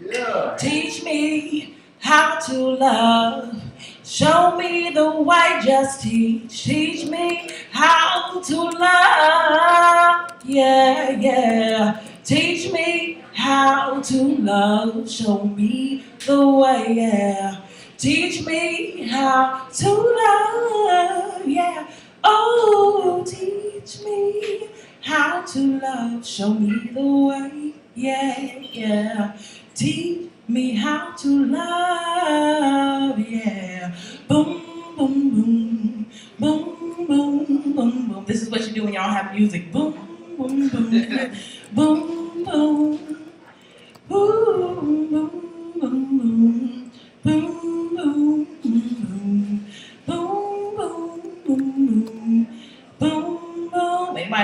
Yeah. Teach me how to love. Show me the way, just teach. Teach me how to love. Yeah, yeah. Teach me how to love. Show me the way, yeah. Teach me how to love. Yeah. Oh, teach me how to love. Show me the way, yeah, yeah. Teach me how to love, yeah. Boom, boom, boom, boom, boom, boom, boom. This is what you do when y'all have music. Boom, boom, boom, boom, boom, boom,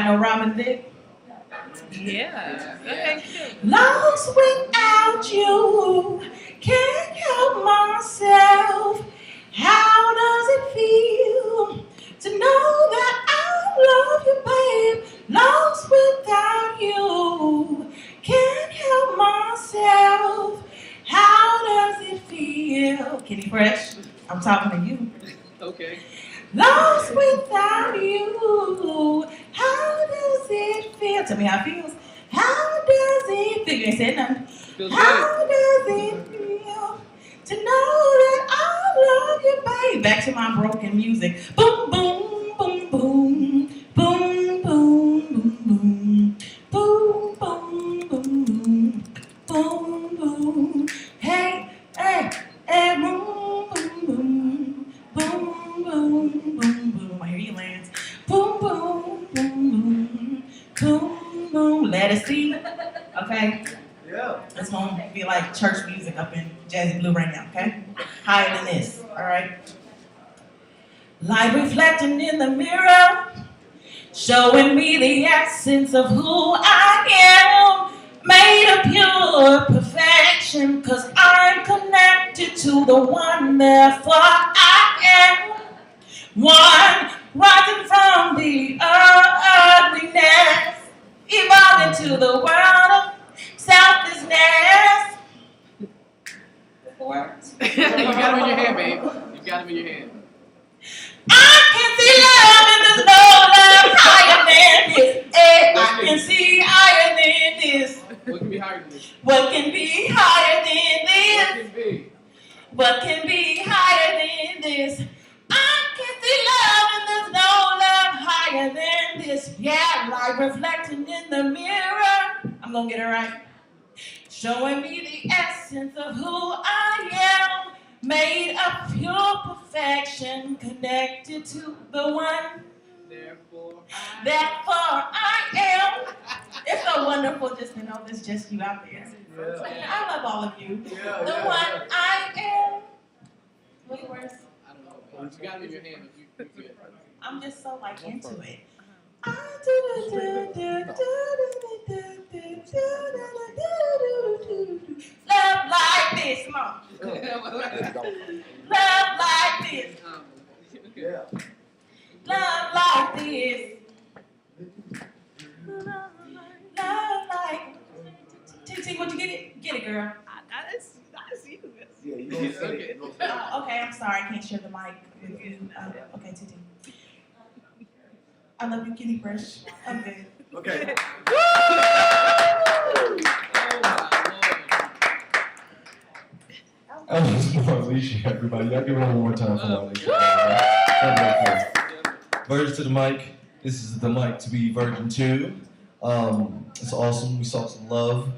know Robin Thicke? Yeah. Okay. Lost without you, can't help myself. How does it feel to know that I love you, babe? Lost without you, can't help myself. How does it feel? Kenny Fresh, I'm talking to you. Okay. Lost without you, how does it feel? Tell me how it feels. How does it feel? You ain't said nothing. Feels How does it feel to know that I love you, babe? Back to my broken music. Boom, boom, boom, boom. Boom, boom, boom, boom. Boom, boom, boom, boom. Boom, boom. Hey, hey, hey, boom, boom, boom. Boom, boom, boom, boom. I hear you, Lance. Boom, boom, boom, boom. Boom, boom. Let it see. Okay? Yeah. It's gonna be like church music up in JazzyBlu right now, okay? Higher than this, all right? Light reflecting in the mirror, showing me the essence of who I am. Made of pure perfection, 'cause I'm connected to the one, therefore I am one, rising from the ugliness, evolving to the world of selflessness. Words. You got him in your hand, babe. You got him in your hand. I can see love and there's no love higher than this. Hey, I can see higher than this. What can be higher than this? What can be higher than this? What can be? What can be higher than this? I can see love and there's no love higher than this. Yeah, light reflecting in the mirror. I'm gonna get it right. Showing me the essence of who I am. Made of pure perfection, connected to the one. Therefore, I am. It's so wonderful just to know there's just you out there. Yeah. I love all of you. Yeah, The yeah, one yeah. I am. What's the words? I don't know, babe. You got him in your hand. You good. I'm just so like into it. Love like this, mom. Love like this. Yeah. Love like this. Love like. Ting, what you get it? Get it, girl. That's you. Yeah, you don't say it. You don't say it. Okay, I'm sorry, I can't share the mic with you. Okay, Ting. I love you, Kitty Fresh. I'm good. Okay. Oh That was more Alicia, everybody. Y'all give it up one more time for Alicia. Virgin to the mic. This is the mic to be Virgin 2. It's awesome. We saw some love.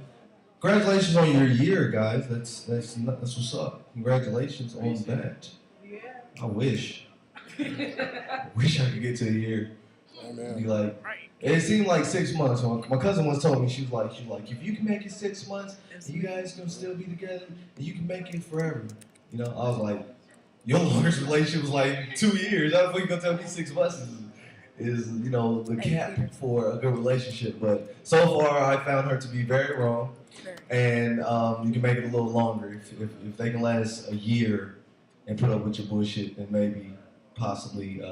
Congratulations on your year, guys. That's what's up. Congratulations on that. I wish. Wish I could get to a year. Be like, it seemed like 6 months. My cousin once told me, she was like, if you can make it 6 months, you guys gonna still be together, and you can make it forever. You know, I was like, your longest relationship was like 2 years. I was like, you gonna tell me 6 months is you know the cap for a good relationship. But so far, I found her to be very wrong, and you can make it a little longer if they can last a year and put up with your bullshit, then maybe possibly.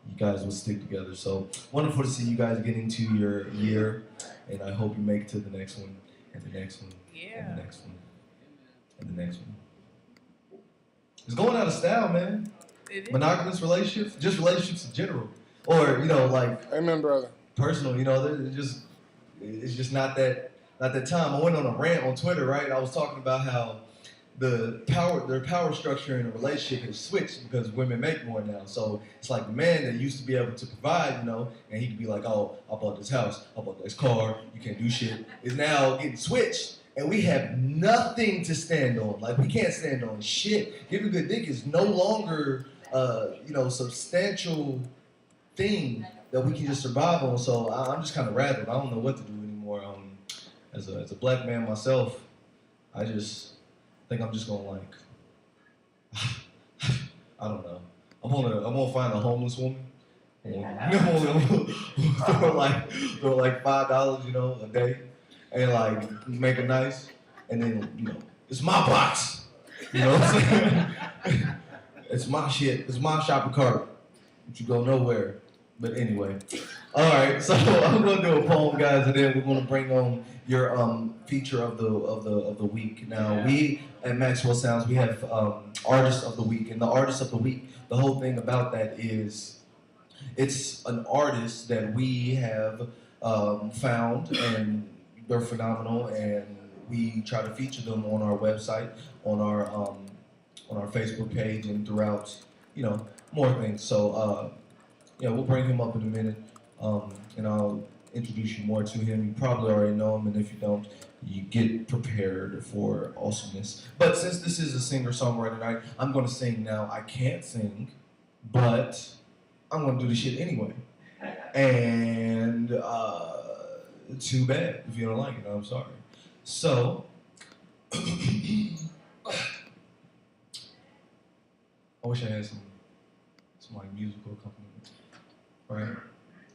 You guys will stick together. So wonderful to see you guys get into your year, and I hope you make it to the next one, and the next one, and the next one, and the next one. It's going out of style, man. Monogamous relationships, just relationships in general, or you know, like Amen, brother. personal. You know, it's just not that time. I went on a rant on Twitter, right? I was talking about how their power structure in a relationship has switched because women make more now. So it's like the man that used to be able to provide, you know, and he could be like, oh, I bought this house, I bought this car, you can't do shit, is now getting switched. And we have nothing to stand on. Like, we can't stand on shit. Giving good dick is no longer, substantial thing that we can just survive on. So I'm just kind of rattled. I don't know what to do anymore. As a black man myself, I think I'm just gonna like, I don't know. I'm gonna find a homeless woman throw like $5, you know, a day, and like make it nice, and then you know, it's my box, you know what I'm saying? It's my shit, it's my shopping cart. But you go nowhere. But anyway, all right. So I'm gonna do a poem, guys, and then we're gonna bring on your feature of the week. Now we at Maxwell Sounds we have artist of the week, and the artist of the week. The whole thing about that is it's an artist that we have found, and they're phenomenal, and we try to feature them on our website, on our Facebook page, and throughout, you know, more things. So. Yeah, we'll bring him up in a minute, and I'll introduce you more to him. You probably already know him, and if you don't, you get prepared for awesomeness. But since this is a singer-songwriter night, I'm going to sing now. I can't sing, but I'm going to do the shit anyway. And too bad if you don't like it. I'm sorry. So, I wish I had some like musical accompaniment. Right?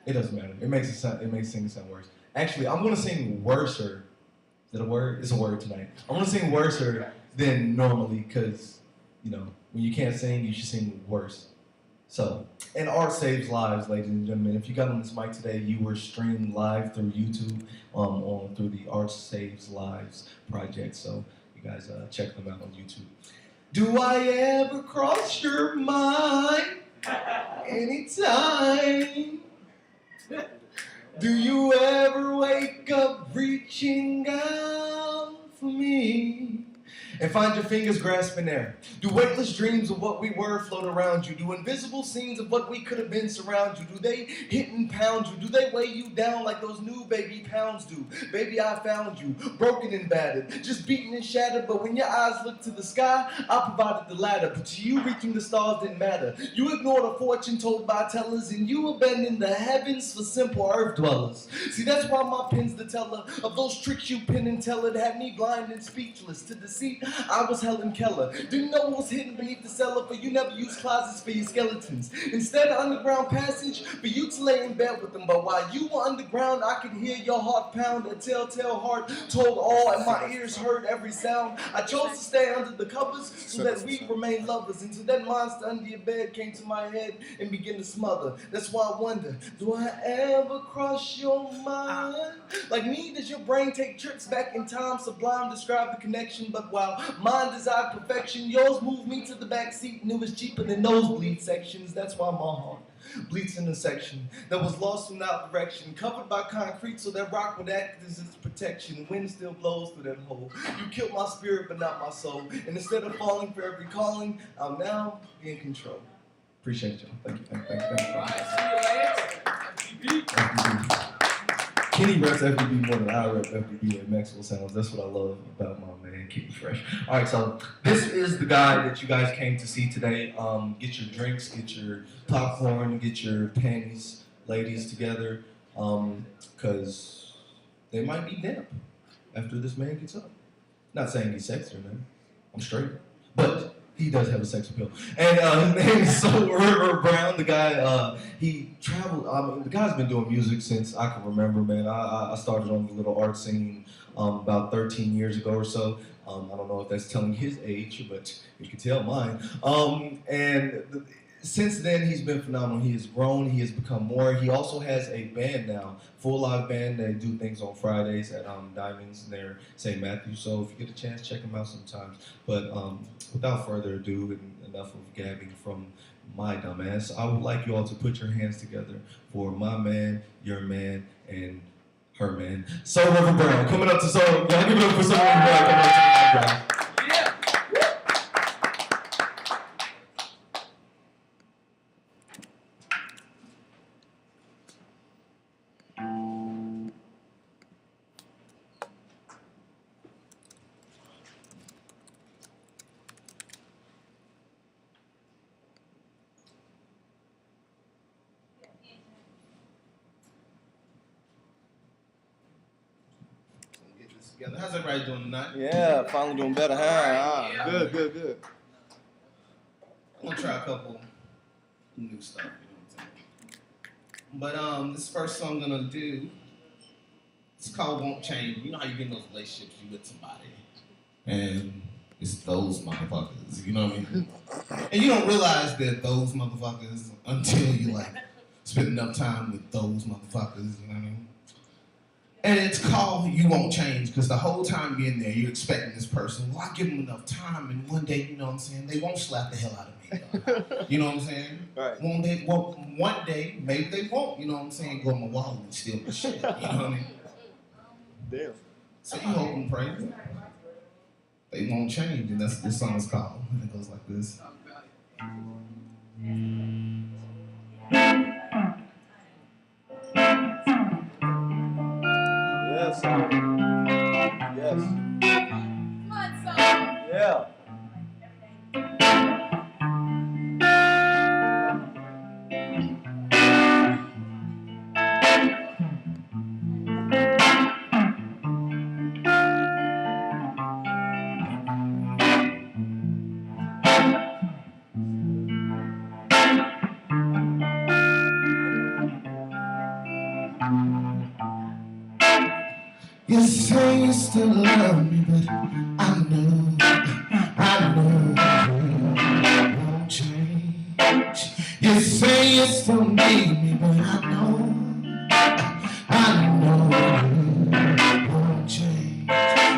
It doesn't matter. It makes singing sound worse. Actually, I'm gonna sing worser. Is that a word? It's a word tonight. I'm gonna sing worser than normally, because you know, when you can't sing, you should sing worse. So, and art saves lives, ladies and gentlemen. If you got on this mic today, you were streamed live through YouTube, through the Art Saves Lives project. So you guys check them out on YouTube. Do I ever cross your mind? Anytime. Do you ever wake up reaching out for me and find your fingers grasping air? Do weightless dreams of what we were float around you? Do invisible scenes of what we could have been surround you? Do they hit and pound you? Do they weigh you down like those new baby pounds do? Baby, I found you, broken and battered, just beaten and shattered. But when your eyes looked to the sky, I provided the ladder. But to you, reaching the stars didn't matter. You ignored a fortune told by tellers, and you abandoned the heavens for simple earth dwellers. See, that's why my pen's the teller of those tricks you pin and tell. It had me blind and speechless to deceit. I was Helen Keller. Didn't know what was hidden beneath the cellar, for you never used closets for your skeletons. Instead, of underground passage for you to lay in bed with them. But while you were underground, I could hear your heart pound. A telltale heart told all, and my ears heard every sound. I chose to stay under the covers so that we remain lovers. Until that monster under your bed came to my head and began to smother. That's why I wonder, do I ever cross your mind? Like me, does your brain take trips back in time? Sublime, describe the connection. But while mine desired perfection, yours moved me to the back seat, and it was cheaper than nosebleed sections. That's why my heart bleeds in a section that was lost without direction, covered by concrete so that rock would act as its protection. Wind still blows through that hole. You killed my spirit but not my soul, and instead of falling for every calling, I'll now be in control. Appreciate y'all. Thank you. Kenny reps FDB more than I rep FDB at Maxwell Sounds. That's what I love about my man, keep it fresh. All right, so this is the guy that you guys came to see today. Get your drinks, get your popcorn, get your panties, ladies, together, because they might be damp after this man gets up. Not saying he's sexy or nothing. I'm straight, but he does have a sex appeal. And his name is River Brown. The guy, he traveled. The guy's been doing music since I can remember, man. I started on the little art scene about 13 years ago or so. I don't know if that's telling his age, but you can tell mine. Since then, he's been phenomenal. He has grown. He has become more. He also has a band now, full live band. They do things on Fridays at Diamonds near St. Matthew. So if you get a chance, check him out sometimes. But without further ado, and enough of gabbing from my dumbass, I would like you all to put your hands together for my man, your man, and her man, Soul River Brown. Coming up to Soul. Y'all give it up for Soul River Brown. Coming up to the mic, guys. How's everybody doing tonight? Yeah, finally doing better, huh? Yeah. Good. I'm gonna try a couple new stuff, you know what I'm saying? But this first song I'm gonna do, it's called Won't Change. You know how you get in those relationships, you with somebody, and it's those motherfuckers, you know what I mean? And you don't realize that those motherfuckers until you like spend enough time with those motherfuckers, you know what I mean? And it's called You Won't Change, because the whole time you're in there, you're expecting this person, well, I give them enough time, and one day, you know what I'm saying, they won't slap the hell out of me. You know what I'm saying? Right. One day, maybe they won't, you know what I'm saying, go in my wallet and steal my shit, you know what I mean? Damn. So you hope and pray that they won't change, and that's what this song is called. And it goes like this. Yes. Yes. Yeah. You say you still love me, but I know you won't change. You say you still need me, but I know you won't change.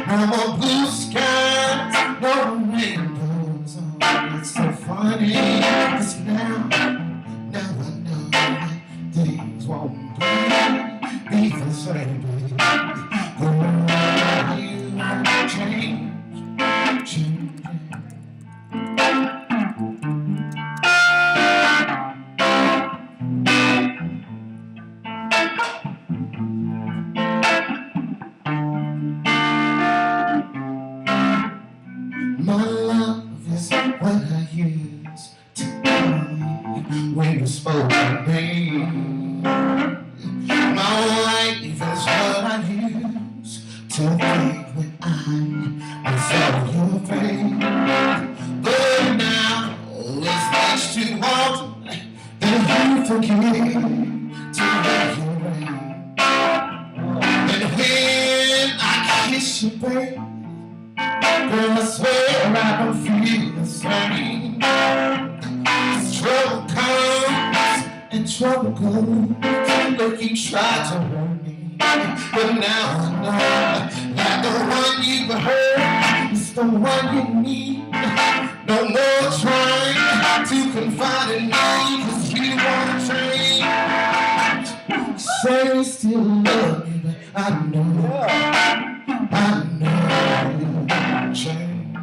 No more blue skies, no rainbows. Oh, it's so funny, 'cause now I know that things won't be the same. My love is what I used to call when you spoke my name. My life is what I used to think when I saw your face. But now it's much too hard that you forget to let your rain. And when I kiss you, babe, girl, I swear I don't feel the same. 'Cause trouble comes and trouble goes. Look, you tried to hurt me, but now I know that the one you've heard is the one you need. No more trying to confide in me, 'cause you won't change. Say you still love me, but I know you won't change.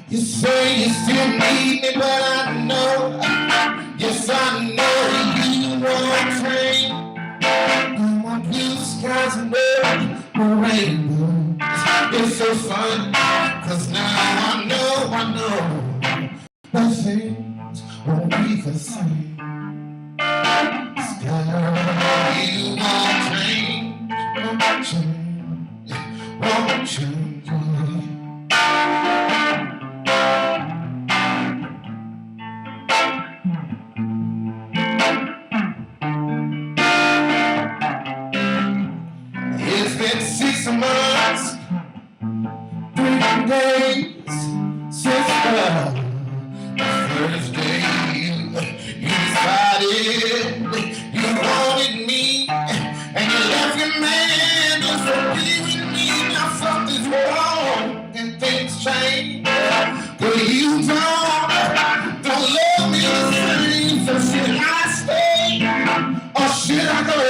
You say you still need me, but I know, yes I know you won't change. No more blue skies and no rainbows. It's so fun, 'cause now I know that things won't be the same. 'Cause girl, you won't change, won't change. It's been 6 months, 3 days since the first day you decided you wanted me, and you left your man just to be with me. Now something's wrong and things change, but you don't love me the same. So should I stay or should I go?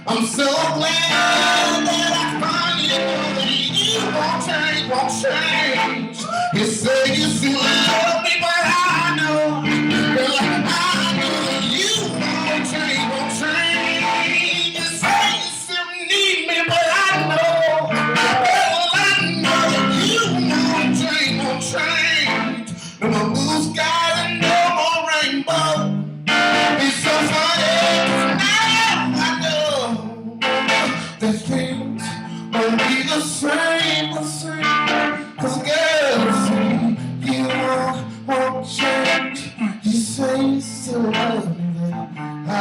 I'm so glad that I finally know that you won't change. You say you still love me, but I know you won't change. You say you still need me, but I know you won't change. No more blue skies and no more rainbow. It's so funny, 'cause now I know that things won't be the same. 'Cause girl, you won't change. You say you still love me, but I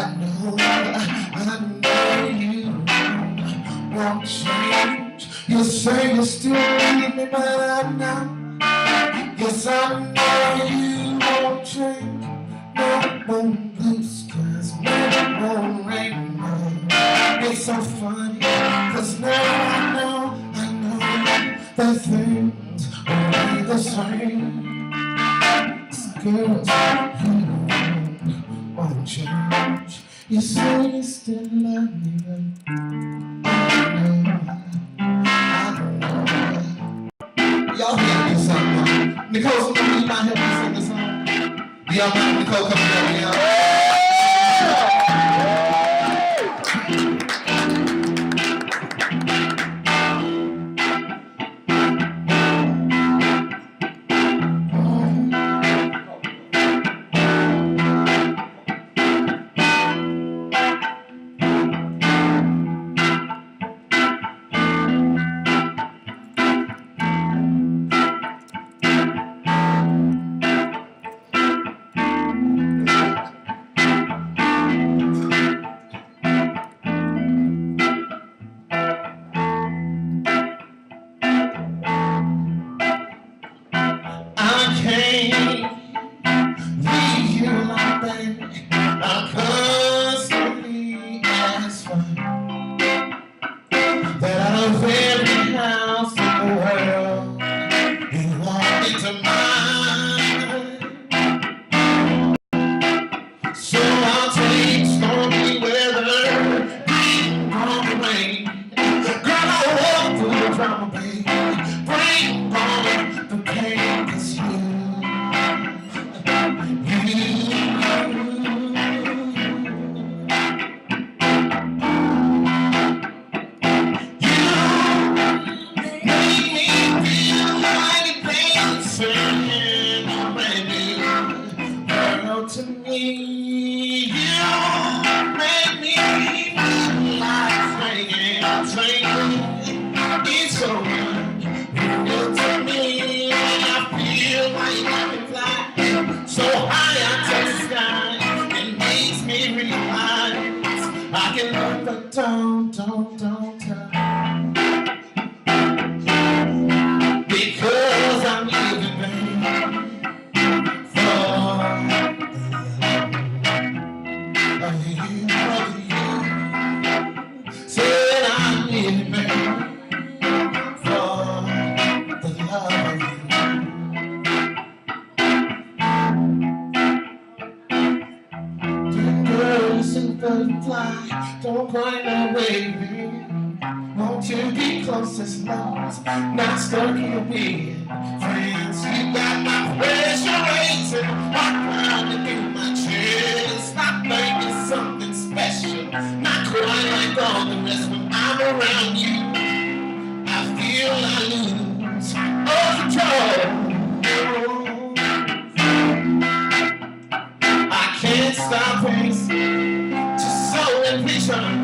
you won't change. You say you still need me, but I know. Yes, I know you won't change. No more blue skies, no more rainbow. It's so funny, 'cause now I know that things will be the same. Girls, you won't change. You say you still love me, but I know. Y'all hear me something? Nicole, somebody might help me sing this song. Y'all mind Nicole coming down here? I can't leave you like that. I'm constantly asking that out of every house in the world, you want into mine. So I'll take stormy weather, rain on the rain. Girl, I'll walk through the drama, baby. Bring on the pain, 'cause you make me feel like dancing in a brand new world to me. You make me feel like swinging. It's so real to me. I feel like I can fly so high I touch the sky. It makes me realize I can look, but don't touch. Because I'm living, baby, for you. Said I'm living, baby, for the love of you. Girls and butterfly, don't run away, baby. Won't you be close as long as not stuck in a bed? Friends, you got my pressure raising, I'm pounding through my chest. Not thinking something special, not quite like all the rest. When I'm around you, I feel I lose all control. I can't stop racing, just so impatient.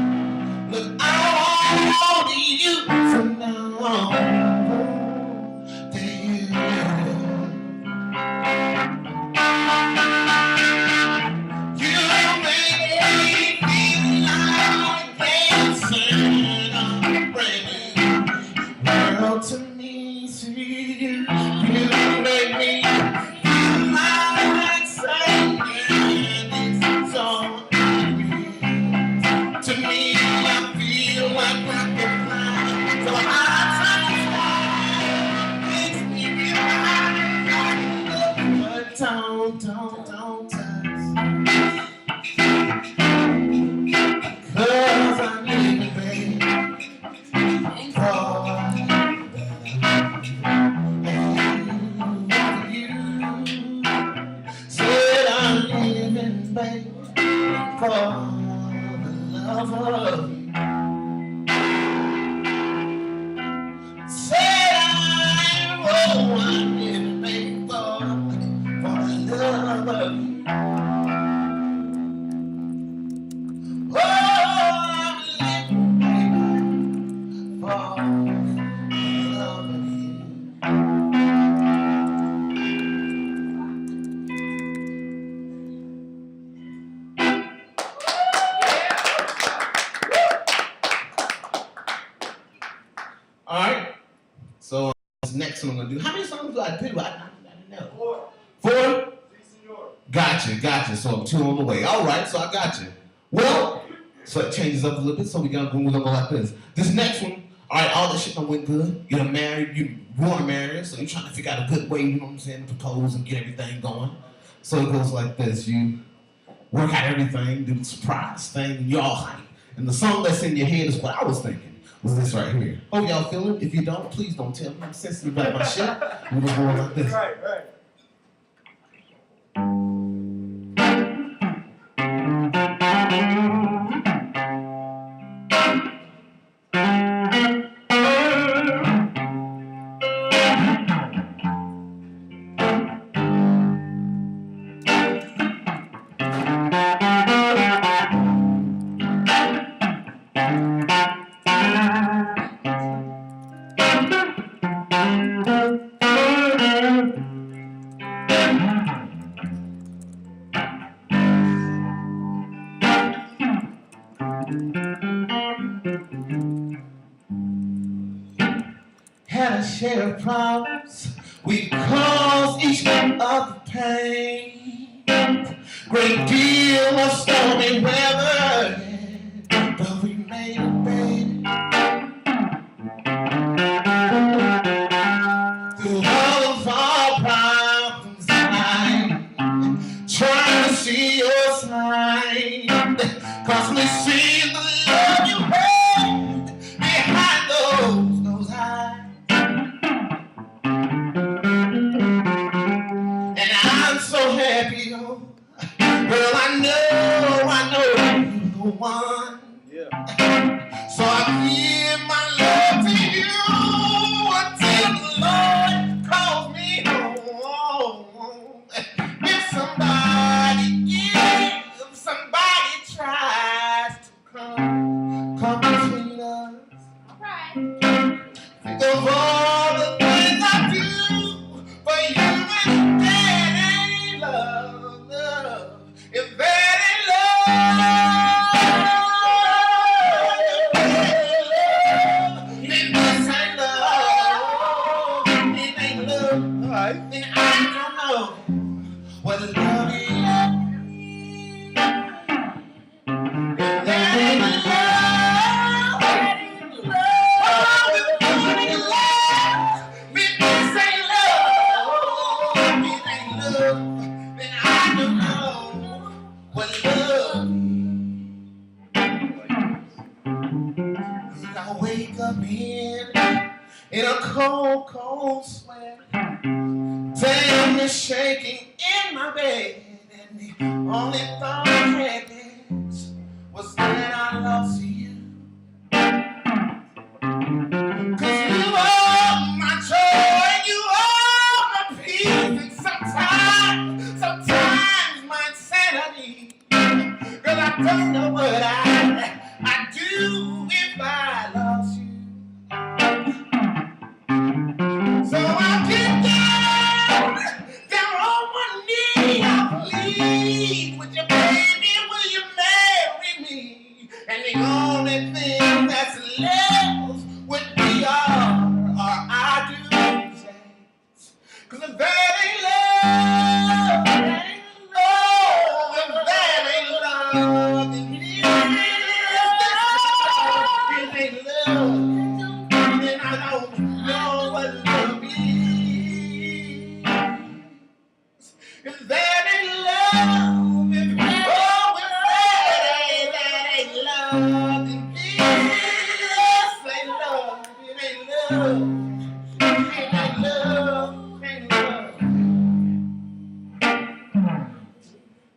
Look, I want you from now on. You make me feel like dancing on a brand new world to me. See you, you make me feel like singing this song. To me, I feel like I can fly so high to the sky. Makes me realize, but don't touch. 'Cause I'm living, baby, for you. Said I'm living, baby, for the love of you. Said I'm living, baby, for the love of you. Oh, I'm living, baby, for the love of you. next one I'm gonna do. How many songs do I do? I don't know. Four? Gotcha. So I'm 2 on the way. All right, so I got you. Well, so it changes up a little bit. So we're gonna go like this. This next one, all right, all that shit done went good. You're married, you want to marry her, so you're trying to figure out a good way, you know what I'm saying, to propose and get everything going. So it goes like this. You work out everything, do the surprise thing, and you're all hype. And the song that's in your head is what I was thinking, was this right here. Oh, y'all feel it? If you don't, please don't tell me. I'm sensitive about my shit. We're gonna go like this. Right. Had a share of problems, we caused each other pain. Great deal of stormy weather, but we made it, baby. Through all of our problems tonight, trying to see your side, cause we see the love you had behind those eyes. And I'm so happy, oh, girl, I know you're the one. Yeah. So I give my love to you until the Lord calls me home. If somebody tries to come between us, think of all the things I do for you, and that ain't love. If that ain't love, then this ain't love. It ain't love. All right. Then I don't know what love is. If that ain't love, then this ain't love. It ain't love. Then I don't know what love is. I wake up in a cold sweat. Damn, it's shaking in my bed, and the only thought I had was that I lost you. Cause you are my joy, you are my peace, and sometimes my insanity. Cause I don't know what I'd do if I lost you. So I get down on one knee, I plead with you, baby, will you marry me? And the only thing that's left would be all I do say. Cause if that ain't love, oh, if that ain't love, then it ain't love. Then I don't know what love is. If that ain't love, if that ain't love, then this ain't love. It ain't love. It ain't love. Ain't love.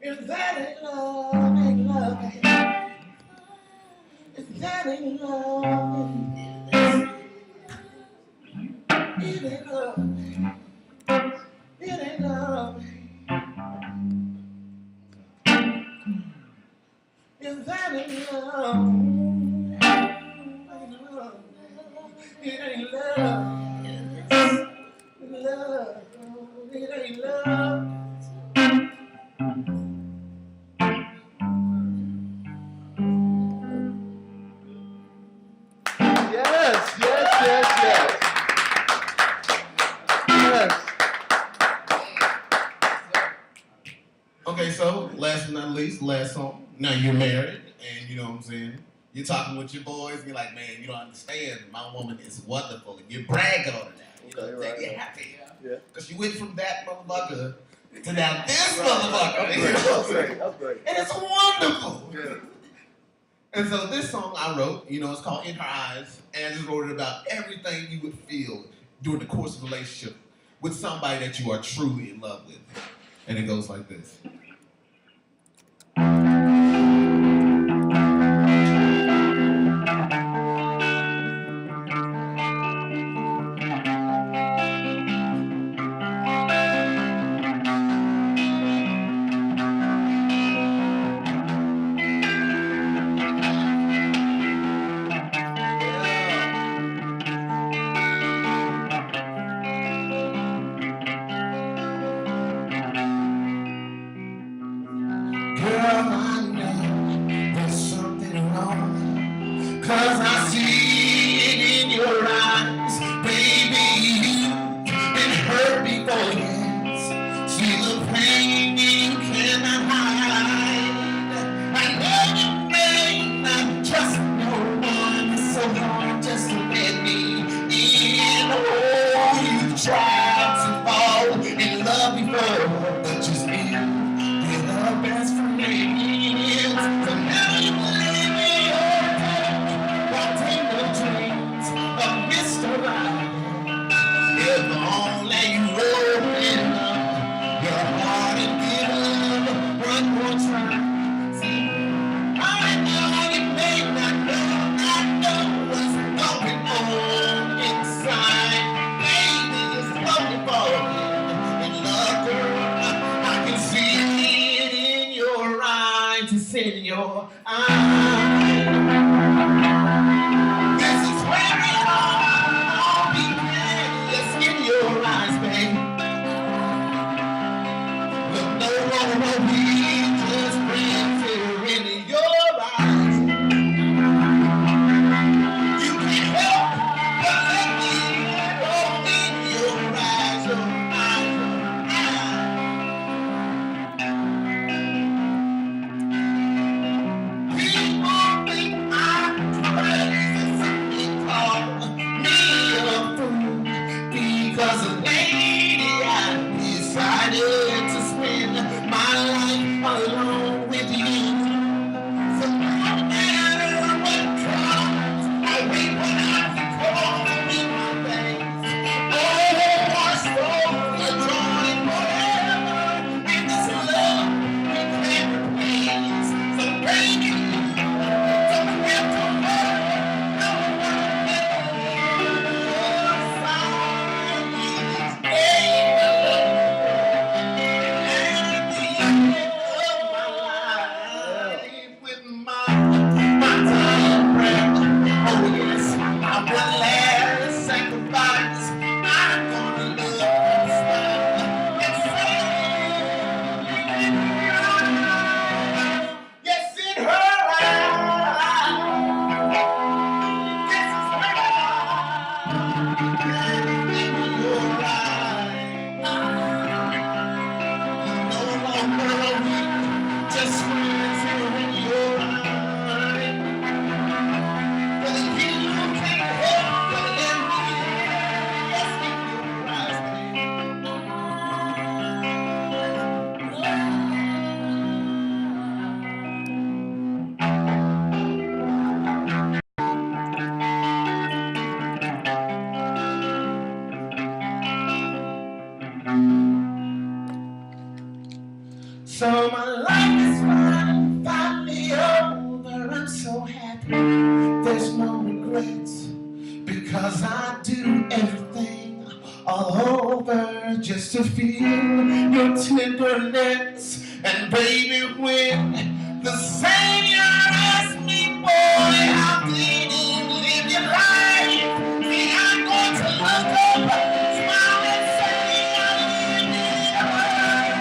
If that ain't love, ain't love. If that ain't love, it ain't love. It ain't love. If that ain't love, it ain't love. Love, it ain't love. Yes. now you're married, and you know what I'm saying? You're talking with your boys, and you're like, man, you don't understand. My woman is wonderful, and you're bragging on her now. You know what I'm saying? You're happy. Yeah. Because you went from that motherfucker to now this motherfucker. You know what I'm saying? That's great. And it's wonderful. Yeah. And so this song I wrote, you know, it's called In Her Eyes, and I just wrote it about everything you would feel during the course of a relationship with somebody that you are truly in love with. And it goes like this. Girl, I know there's something wrong, 'cause I see it in your eyes. Baby, you've been hurt before, yes. See the pain you cannot hide. I know you may not trust no one, so hard just to let me in. Oh, you tried to fall in love before, but you still best friends. So now you live in your touch, while take no dreams of Mr. Right. If only you open up your heart and give up one more try. See, I know you may not know, I know what's going on inside. Baby, it's looking for you in love, girl. I can see it's in your eyes. This is where it all began. It's in your eyes, babe. Look no more, we just friends here in your eyes. You can't help but let me roll in your eyes, your eyes, your eyes. Because a lady, I decided to spend my life alone with you. So no matter what comes, I wait when I can call me my face. Oh, our souls are joined forever, and this love we can't replace. So baby, don't have to worry, no one your side is with my time breath. Oh yes, I will last sacrifice. I'm gonna love you smile and say, yes, in her eyes. Yes, it's her eyes. In your eyes. No longer a weak, just friends here in your eyes. But you can't help but let me yes, in your eyes, so my life is fine, finally over. I'm so happy, there's no regrets, because I do everything all over just to feel your tenderness. And baby, when the Savior asked me, boy, how did you live your life? See, I'm going to look up, smile and say, I lived it right.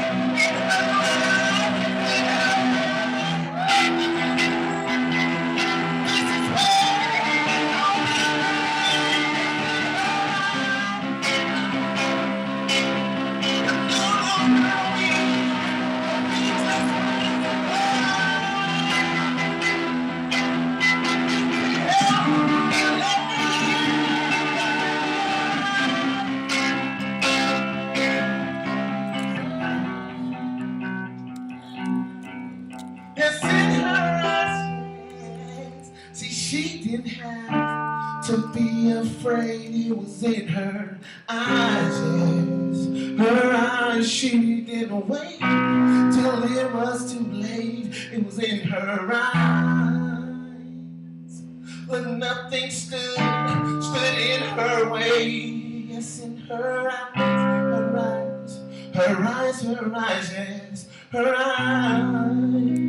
This is where She didn't have to be afraid, it was in her eyes, yes. Her eyes, she didn't wait till it was too late, it was in her eyes. But nothing stood in her way, yes, in her eyes, her eyes, her eyes, her eyes, yes, her eyes.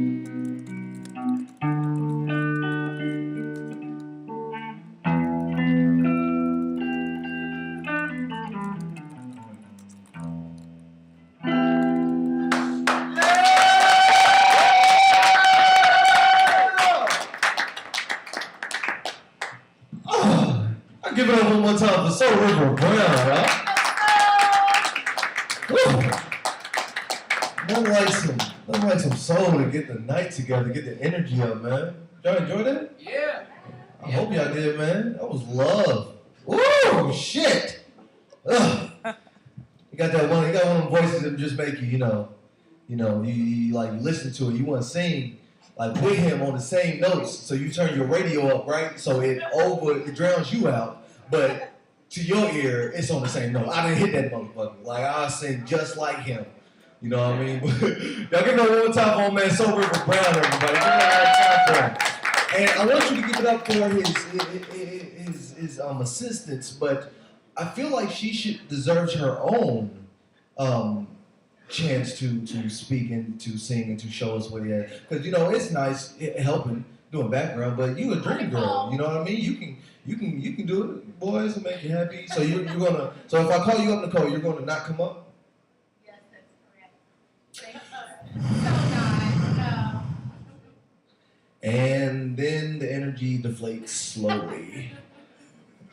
Give it up one more time for Soul River Brown, huh? Nothing like some soul to get the night together, get the energy up, man. Y'all enjoy that? Yeah. I hope y'all did, man. That was love. Woo, shit. Ugh. You got one of them voices that just make you, you like listen to it, you want to sing like with him on the same notes, so you turn your radio up, right? So it drowns you out. But to your ear, it's on the same note. I didn't hit that motherfucker. Like, I sing just like him. You know what I mean? Y'all give it up one time for man, Soul River Brown, everybody. Give it up one time for him. And I want you to give it up for his assistance, but I feel like she deserves her own chance to speak and to sing and to show us what he had. Because, it's nice helping, doing background, but you a dream girl. You know what I mean? You can do it, boys, and make you happy. So you're gonna. So if I call you up, Nicole, you're gonna not come up. Yes, that's correct. Thank you. So nice. No. And then the energy deflates slowly.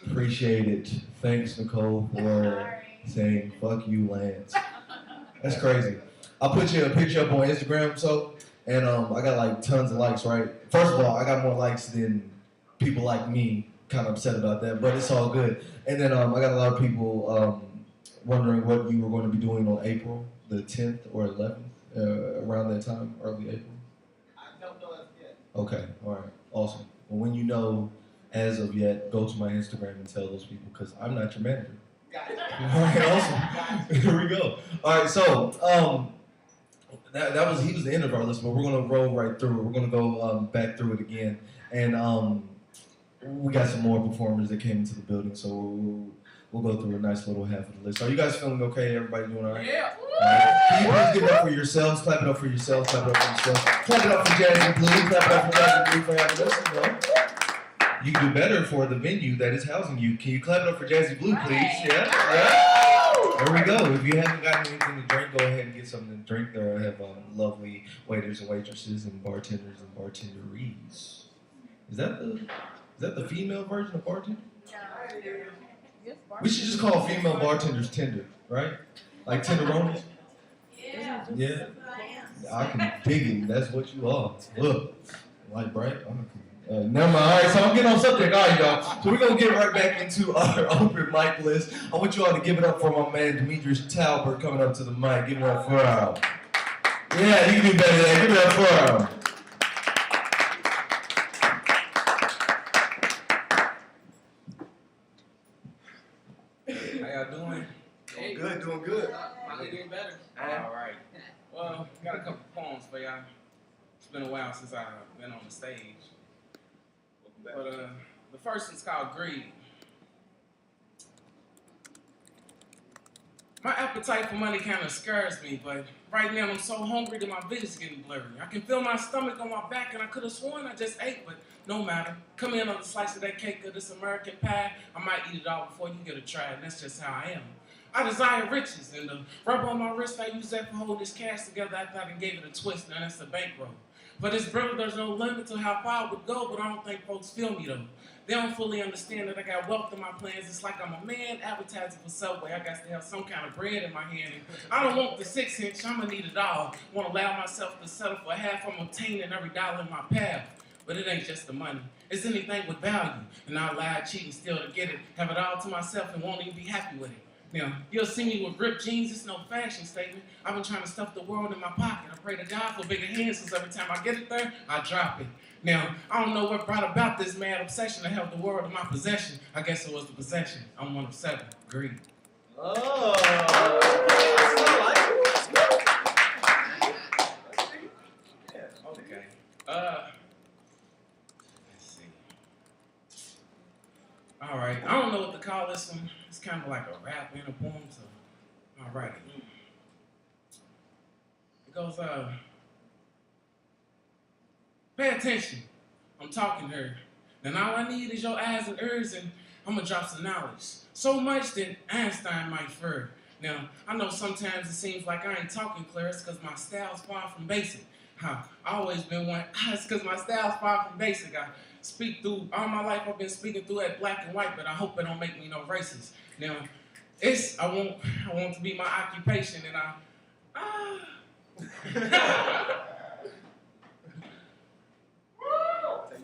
Appreciate it. Thanks, Nicole, for saying "fuck you, Lance." That's crazy. I'll put you a picture up on Instagram, and I got like tons of likes, right? First of all, I got more likes than people like me. Kind of upset about that, but it's all good. And then I got a lot of people wondering what you were going to be doing on April the 10th or 11th, around that time, early April. I don't know as yet. Okay, all right, awesome. Well, when you know as of yet, go to my Instagram and tell those people because I'm not your manager. Got it. All right, awesome. Here we go. All right, so he was the end of our list, but we're gonna roll right through it. We're gonna go back through it again, and we got some more performers that came into the building, so we'll go through a nice little half of the list. Are you guys feeling okay? Everybody doing all right? Yeah. All right. Can you please give it up for yourselves? Clap it up for yourselves. Clap it up for yourselves. Clap it up for JazzyBlu. Clap it up for JazzyBlu for having us. You can do better for the venue that is housing you. Can you clap it up for JazzyBlu, please? Yeah. There we go. If you haven't gotten anything to drink, go ahead and get something to drink. There I have lovely waiters and waitresses and bartenders and bartenderies. Is that the female version of bartender? We should just call female bartenders tender, right? Like tenderonis? Yeah. I can dig it. That's what you are. Look. Like, right? Never mind. All right, so I'm getting on subject. All right, y'all. So we're going to get right back into our open mic list. I want you all to give it up for my man, Demetrius Talbert, coming up to the mic. Give it up for him. Yeah, you can do better than that. Give it up for him. How y'all doing? Doing good, doing good. Finally getting better. All right. Well, got a couple poems for y'all. It's been a while since I've been on the stage. Welcome back. But the first one's called Greed. My appetite for money kind of scares me, but right now I'm so hungry that my vision's getting blurry. I can feel my stomach on my back, and I could have sworn I just ate, but no matter. Come in on a slice of that cake or this American pie, I might eat it all before you get a try, and that's just how I am. I desire riches, and the rubber on my wrist, I use that for holding this cash together after I gave it a twist, and that's the bankroll. For this brother, there's no limit to how far I would go, but I don't think folks feel me though. They don't fully understand that I got wealth in my plans. It's like I'm a man advertising for Subway. I got to have some kind of bread in my hand. And I don't want the 6-inch, I'm gonna need it all. Want to allow myself to settle for half. I'm obtaining every dollar in my path. But it ain't just the money. It's anything with value. And I'll lie, cheat, and steal to get it. Have it all to myself and won't even be happy with it. Now, you'll see me with ripped jeans, it's no fashion statement. I've been trying to stuff the world in my pocket. I pray to God for bigger hands, since every time I get it there, I drop it. Now, I don't know what brought about this mad obsession to have the world in my possession. I guess it was the possession. I'm one of 7. Greed. Oh. Okay. Let's see. All right. I don't know what to call this one. It's kind of like a rap and a poem, so I'll write it. It goes, pay attention. I'm talking to her. Then all I need is your eyes and ears, and I'm gonna drop some knowledge. So much that Einstein might fear. Now, I know sometimes it seems like I ain't talking clear. It's because my style's far from basic. I always been one. It's because my style's far from basic. I speak through, all my life I've been speaking through that black and white, but I hope it don't make me no racist. Now, I want to be my occupation, and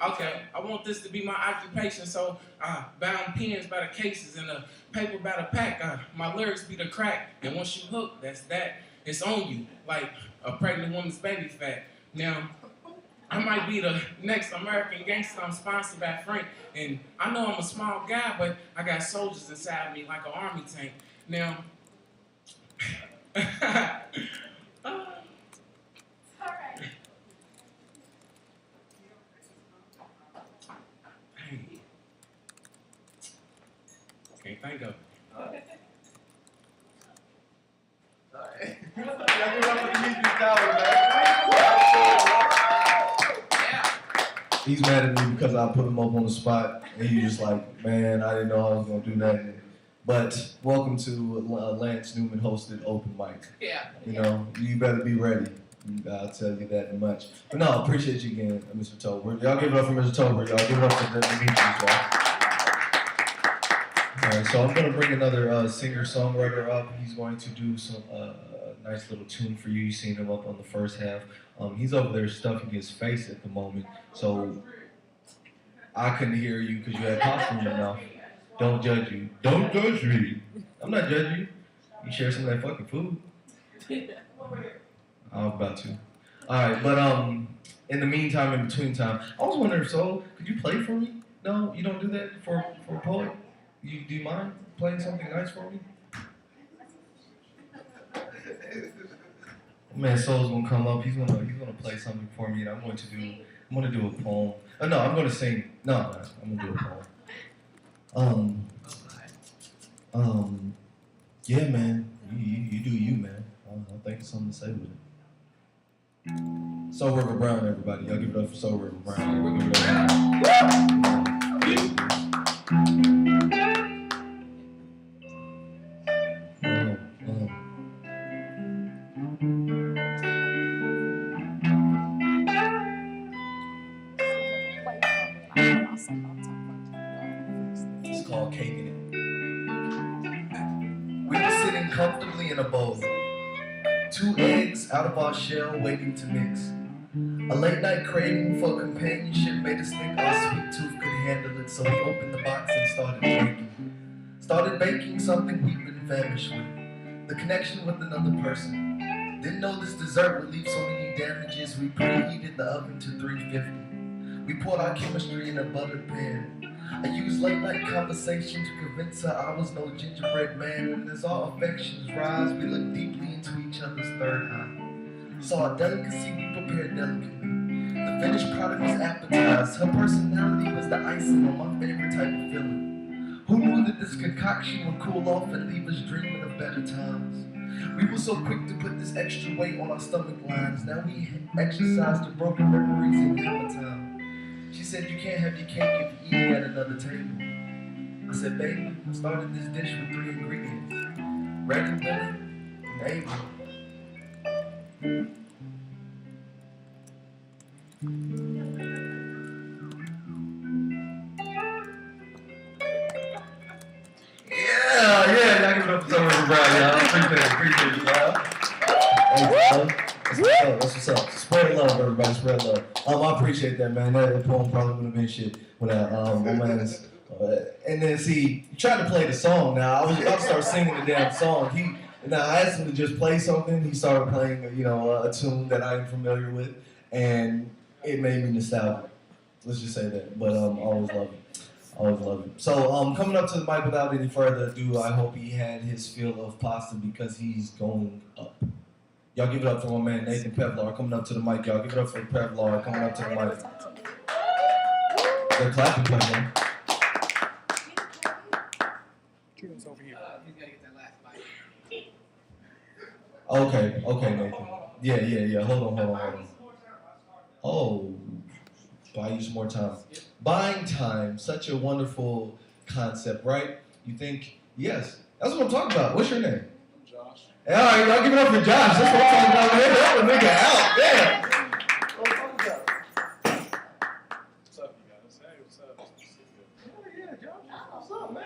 okay, I want this to be my occupation, so I bound pens by the cases and the paper by the pack. My lyrics be the crack, and once you hook, that's that. It's on you, like a pregnant woman's baby fat. Now, I might be the next American gangster. I'm sponsored by Frank, and I know I'm a small guy, but I got soldiers inside me like an army tank. Now, hey, can't think of it. He's mad at me because I put him up on the spot, and he just like, man, I didn't know I was gonna do that. But welcome to Lance Newman hosted open mic. Yeah. You know, you better be ready. I'll tell you that much. But no, I appreciate you again, Mr. Tober. Y'all give it up for Mr. Tober. Y'all give it up for the Demetrius as well. All right, so I'm gonna bring another singer-songwriter up. He's going to do some nice little tune for you. You've seen him up on the first half. He's over there stuffing his face at the moment, so I couldn't hear you because you had popcorn in your mouth. Don't judge you. Don't judge me. I'm not judging you. You share some of that fucking food. I'm about to. All right, but in the meantime, in between time, I was wondering, so could you play for me? No, you don't do that for a poet. Do you mind playing something nice for me? Man, Soul's gonna come up. He's gonna play something for me, and I'm gonna do a poem. No, I'm gonna sing. No, I'm gonna do a poem. Yeah, man. You do you, man. I think there's something to say with it. Soul River Brown, everybody. Y'all give it up for Soul River Brown. Give it up. It's called Caking It. We were sitting comfortably in a bowl. 2 eggs out of our shell waiting to mix. A late night craving for companionship made us think our sweet tooth could handle it, so we opened the box and started baking. Started baking something we've been famished with. The connection with another person. Didn't know this dessert would leave so many damages. We preheated the oven to 350. We poured our chemistry in a buttered pan. I used late night conversation to convince her I was no gingerbread man. And as our affections rise, we look deeply into each other's third eye. So our delicacy we prepared delicately. The finished product was appetized. Her personality was the icing on my favorite type of filling. Who knew that this concoction would cool off and leave us dreaming of better times? We were so quick to put this extra weight on our stomach lines. Now we exercise the broken memories in hammer time. She said, you can't have your cake if you eat at another table. I said, baby, I started this dish with 3 ingredients. Ready, willing, and able. Yeah, y'all give it up for Soul River Brown, y'all. Appreciate it, y'all. That's what's up. Spread love, everybody. Spread love. I appreciate that, man. That poem probably would have been shit without my man's. And then see, you tried to play the song. Now I was about to start singing the damn song. Now I asked him to just play something. He started playing, a tune that I'm familiar with, and it made me nostalgic. Let's just say that. But always love it. Always love it. So coming up to the mic without any further ado, I hope he had his fill of pasta because he's going up. Y'all give it up for my man Nathan Pevlar coming up to the mic. Y'all give it up for Pevlar coming up to the mic. They're clapping for him. Over here. He's gotta get that last bite. Okay, Nathan. Yeah. Hold on. Oh, buy you some more time. Buying time, such a wonderful concept, right? You think, yes, that's what I'm talking about. What's your name? Josh. Hey, all right, y'all give it up for Josh. That's what I'm talking about, man. Help a nigga out, damn. What's up, you guys? Hey, what's up? Oh, yeah, Josh. What's up, man?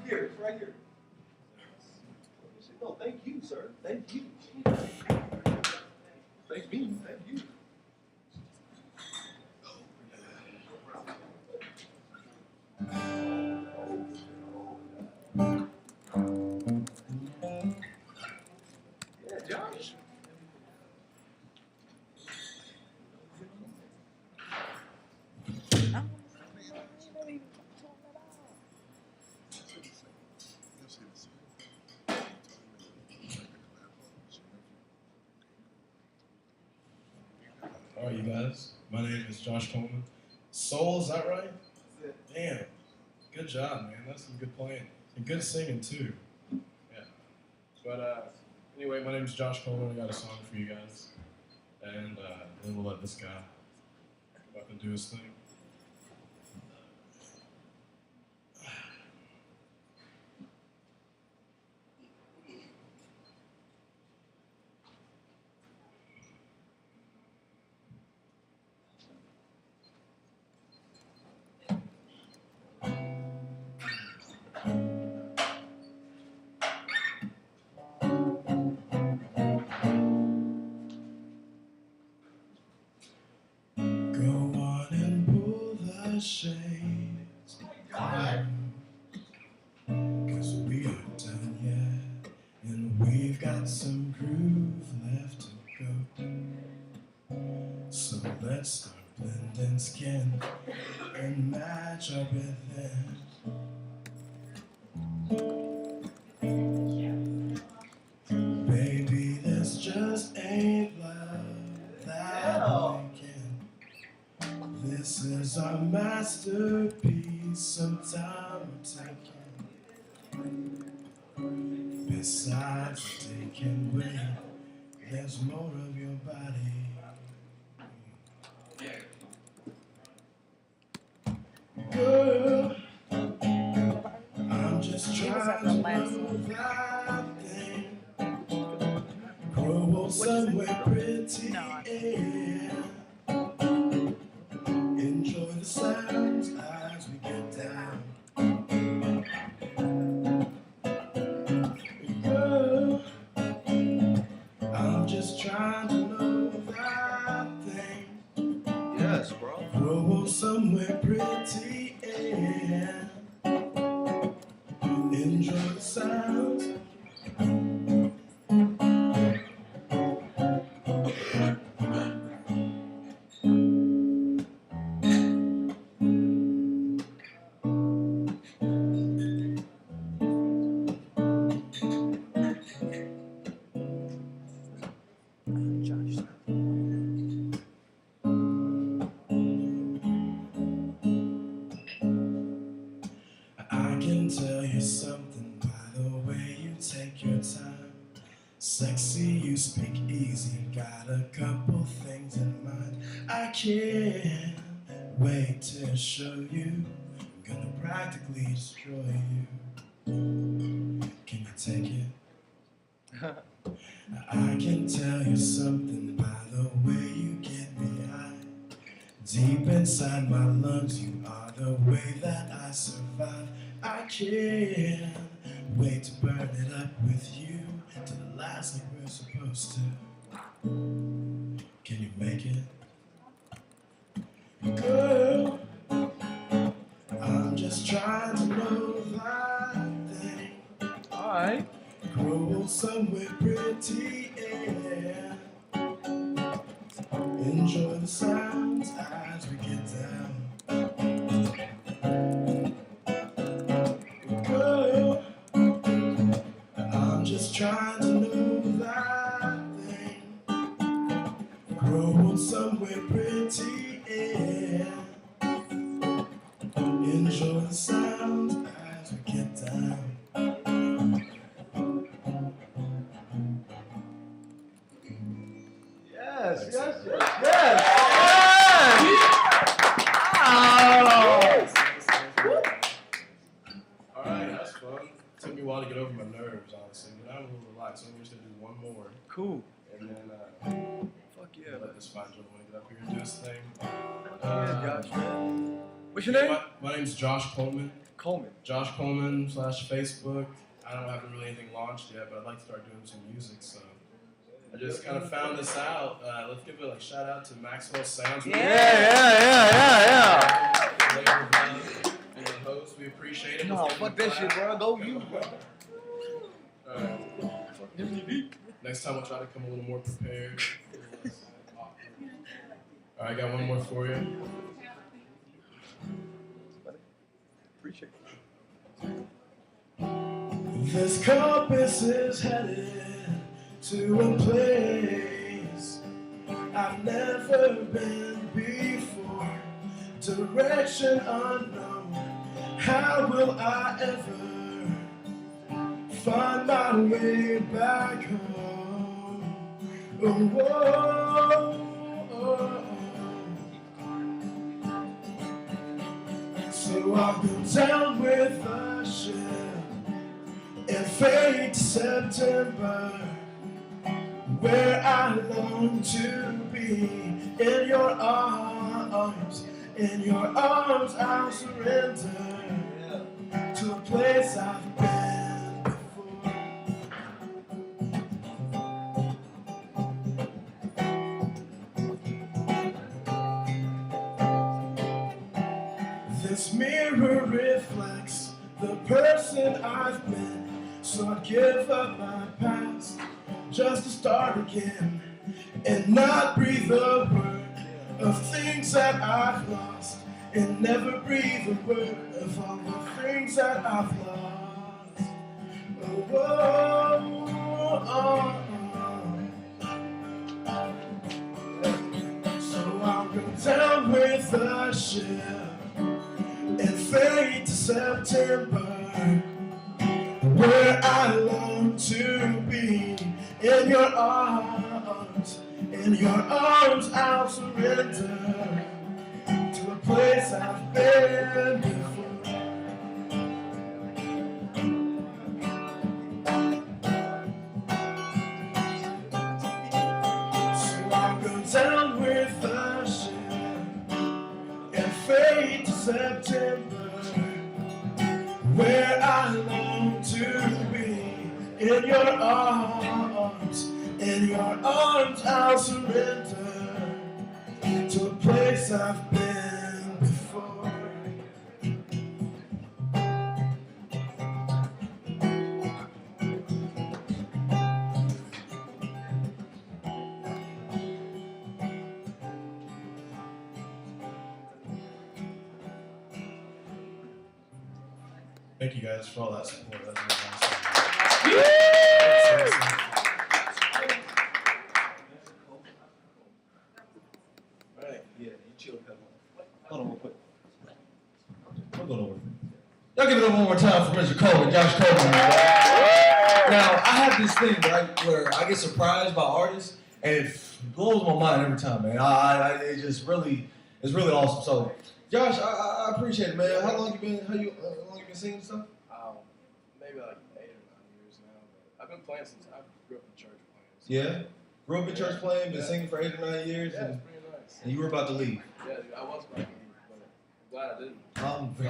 Here, it's right here. No, thank you, sir. Thank you. Thank me. Thank you. Yeah, Josh. All right, you guys. My name is Josh Coleman. Soul, is that right? Damn. Good job, man. That's some good playing. And good singing, too. Yeah. But, anyway, my name is Josh Coleman. I got a song for you guys. And then we'll let this guy go up and do his thing. Shades down, 'cause we aren't done yet, and we've got some groove left to go. So let's start blending skin and match our rhythm. Baby, this just ain't love that we can. This is our masterpiece, some time we're taking. Besides taking weight, there's more of your body. Girl, I'm just trying to move that thing. Grow somewhere pretty, yeah. Enjoy the sounds as we get down. Girl, I'm just trying to know that thing. Yes, bro. Grow somewhere pretty, yeah. Enjoy the sounds. I can tell you something by the way you take your time. Sexy, you speak easy, got a couple things in mind. I can't wait to show you. I'm gonna practically destroy you. Can you take it? I can tell you something by the way you get me high. Deep inside my lungs, you are the way that I survive. I can't wait to burn it up with you till the last like we're supposed to. Can you make it? Girl, I'm just trying to know that thing. Alright. Grow somewhere pretty, yeah. Enjoy the sounds as we get down. Girl, I'm just trying to know that thing. Growing somewhere pretty, yeah. Enjoy the sounds as we get down. Yes, yes, yes, Alright, that's fun. Took me a while to get over my nerves, honestly, but I'm a little relaxed. So I'm just gonna do one more. Cool. And then, Fuck yeah. let this fine gentleman get up here and do his thing. Yeah, Josh, man. What's your name? My name's Josh Coleman. Coleman. Josh Coleman /Facebook. I don't have really anything launched yet, but I'd like to start doing some music, so I just kind of found this out. Let's give a shout out to Maxwell Sounds. Yeah. And the host, we appreciate it. No, fuck that shit, bro. Go you, bro. Next time I'll try to come a little more prepared. Alright, I got one more for you. Appreciate it. This compass is headed to a place I've never been before. Direction unknown. How will I ever find my way back home? Oh, oh, oh. So I'll go down with the ship and fade to September, where I long to be. In your arms, in your arms I'll surrender to a place I've been before. This mirror reflects the person I've been, so I'd give up my past just to start again and not breathe a word of things that I've lost, and never breathe a word of all the things that I've lost. Oh, oh, oh, oh. So I'll go down with the ship and fade to September, where I long to be. In your arms, in your arms I'll surrender to a place I've been before. So I'll go down with the ship and fade to September, where I long to be. In your arms, in your arms I'll surrender to a place I've been before. Thank you guys for all that support. That was really awesome. Right. Yeah, you chill, Pebble. Hold on real quick. We'll go over. Y'all give it up one more time for Mr. Coleman, Josh Coleman. Now, I have this thing, right, where I get surprised by artists, and it blows my mind every time, man. It just really, it's really awesome. So, Josh, I appreciate it, man. How long you been singing stuff? Maybe like 8 or 9 years now. But I've been playing since I grew up in church playing. So Yeah? Grew up in church playing, been singing for 8 or 9 years, yeah, and, it's pretty nice. and you were about to leave. Yeah, dude, I was about to leave, but I'm glad I didn't. I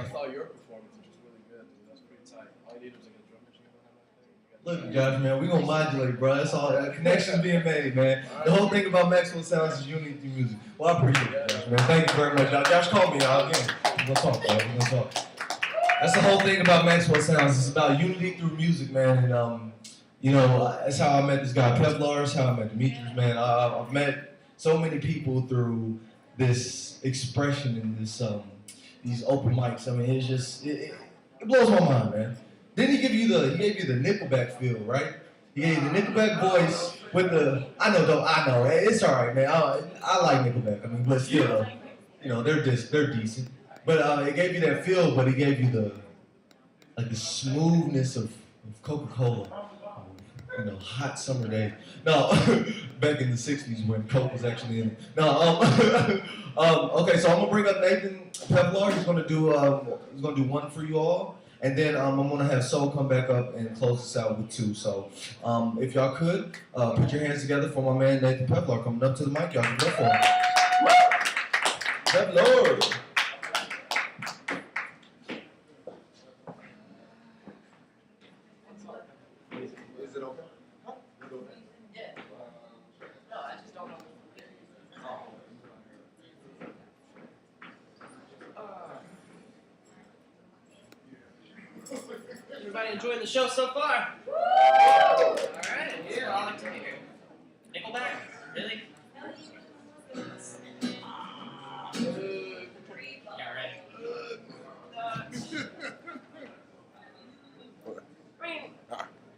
thought your performance was just really good, dude. That was pretty tight. All you needed was like a drum machine behind that thing. Look, Josh, man, we gonna modulate, bro. That's all. Connections being made, man. The whole thing about Maxwell Sounds is unity through music. Well, I appreciate it, Josh, man. Thank you very much. Josh called me out again. We're gonna talk, bro. We're gonna talk. That's the whole thing about Maxwell Sounds. It's about unity through music, man. And you know, that's how I met this guy Kevlar. That's how I met Demetrius, man. I've met so many people through this expression and this these open mics. I mean, it's just it blows my mind, man. Then he gave you the Nickelback feel, right? He gave you the Nickelback voice with the I know it's all right, man. I like Nickelback. I mean, but still, you know, they're decent. But it gave you that feel, but he gave you the smoothness of Coca-Cola. You know, hot summer day. No, back in the '60s when Coke was actually in it. No, okay, so I'm gonna bring up Nathan Pevlar. He's gonna do one for you all, and then I'm gonna have Soul come back up and close this out with two. So, if y'all could put your hands together for my man Nathan Pevlar coming up to the mic. Y'all can go for him. Pevlar. Is it okay? Yeah. No, I just don't know. Everybody enjoying the show so far? Woo! Alright, that's what I like to hear. Nickelback? Really? Yeah, right. I mean,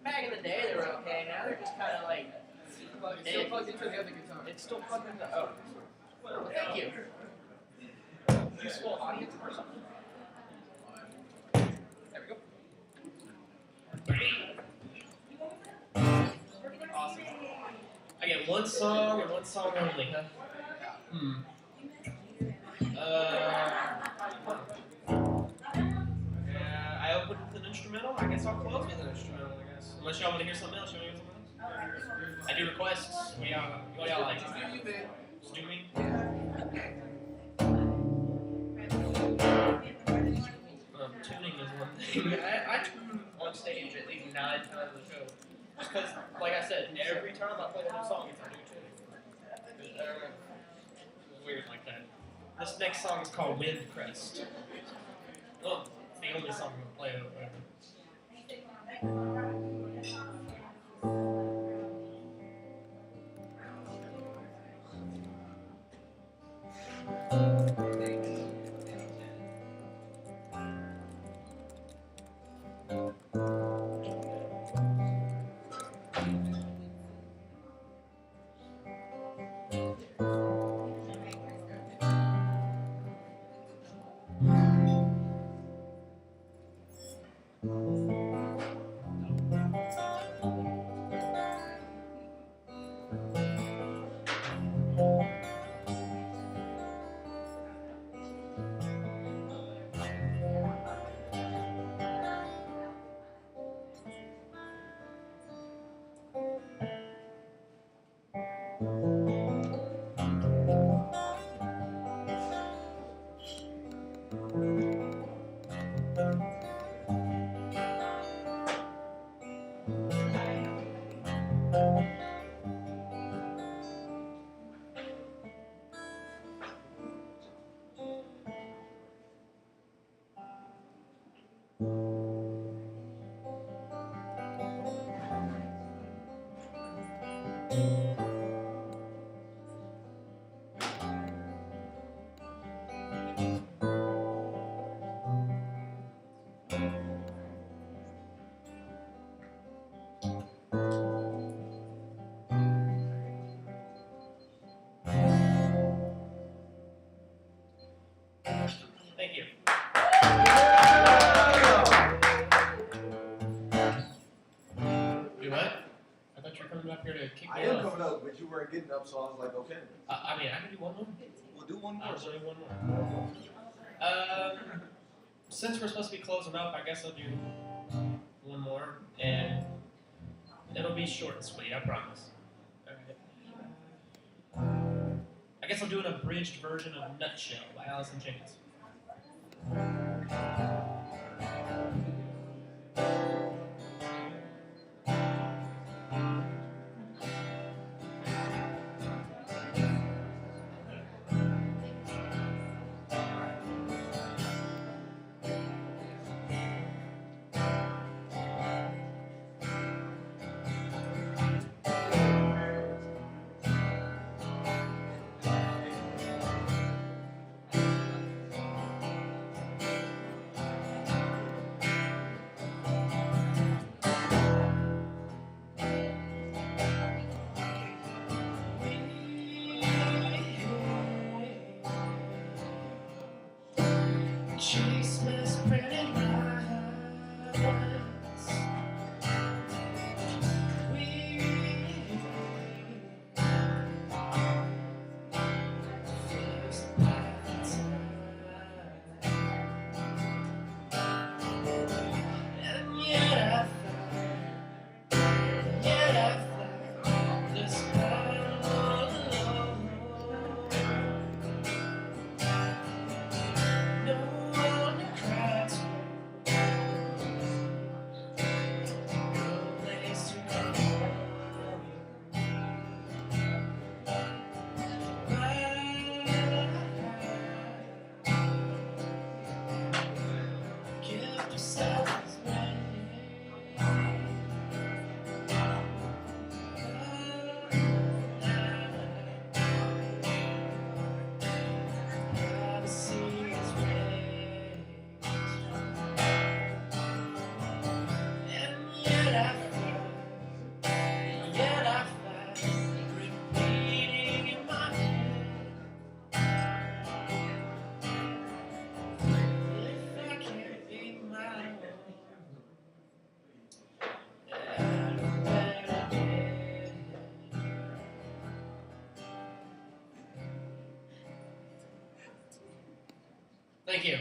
back in the day they were okay. Now they're just kind of like. It's still plugged into the other guitar. It's still plugged into. Oh. Well, thank you. Useful audience or something. There we go. Awesome. I get one song and one song only, huh? Yeah, I opened with an instrumental. I guess I'll close with an instrumental, I guess. Unless y'all want to hear something else. You want to hear something else? I do requests. What y'all like? Just do you, man. Just do me? Tuning is one thing. I tune on stage at least 9 times a show. Just because, like I said, every time I play a new song, it's a new tune. It's weird like that. This next song is called Wind Crest. Oh, it's the only song I'm going to play over whatever. Thank you. Do what? I thought you were coming up here to kick me I am off. coming up, but you weren't getting up, so I was like, okay. I mean, I can do one more. We'll do one more. I'll show you one more. Since we're supposed to be closing up, I guess I'll do one more, and it'll be short and sweet, I promise. Alright. I guess I'll do an abridged version of Nutshell by Alice in Chains. Christmas printed lines. We first pass and yet I found this battle all alone. No one to cry to, no place to go. Gift yourself is ready. Privacy is ready. And yet I find repeating in my head. If I can't be my own, I'd better dead. Thank you.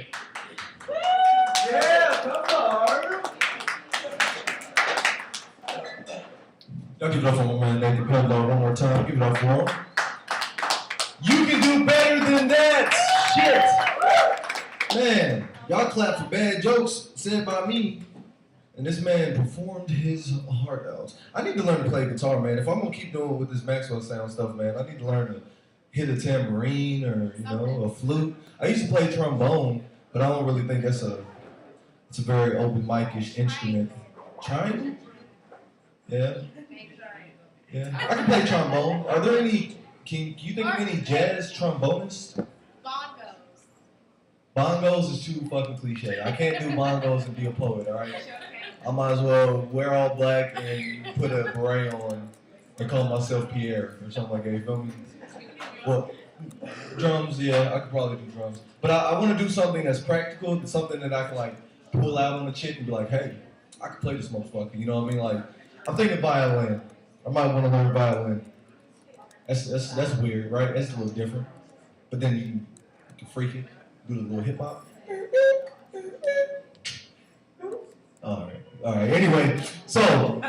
Yeah, come on. Y'all give it up for my man Nathan Peldo one more time. Give it up for him. You can do better than that. Shit. Man, y'all clap for bad jokes said by me. And this man performed his heart out. I need to learn to play guitar, man. If I'm gonna keep doing with this Maxwell sound stuff, man, I need to learn to hit a tambourine or, you know, a flute. I used to play trombone, but I don't really think it's a very open mic-ish instrument. Triangle? Yeah. Yeah. I can play trombone. Are there any, can you think of any jazz trombonists? Bongos. Bongos is too fucking cliche. I can't do bongos and be a poet, alright? I might as well wear all black and put a beret on and call myself Pierre or something like that, you feel me? Well, drums, yeah, I could probably do drums. But I want to do something that's practical, something that I can like pull out on the chick and be like, hey, I can play this motherfucker, you know what I mean? Like, I'm thinking violin. I might want to learn violin. That's weird, right? That's a little different. But then you can freak it, do the little hip hop. All right. Anyway, so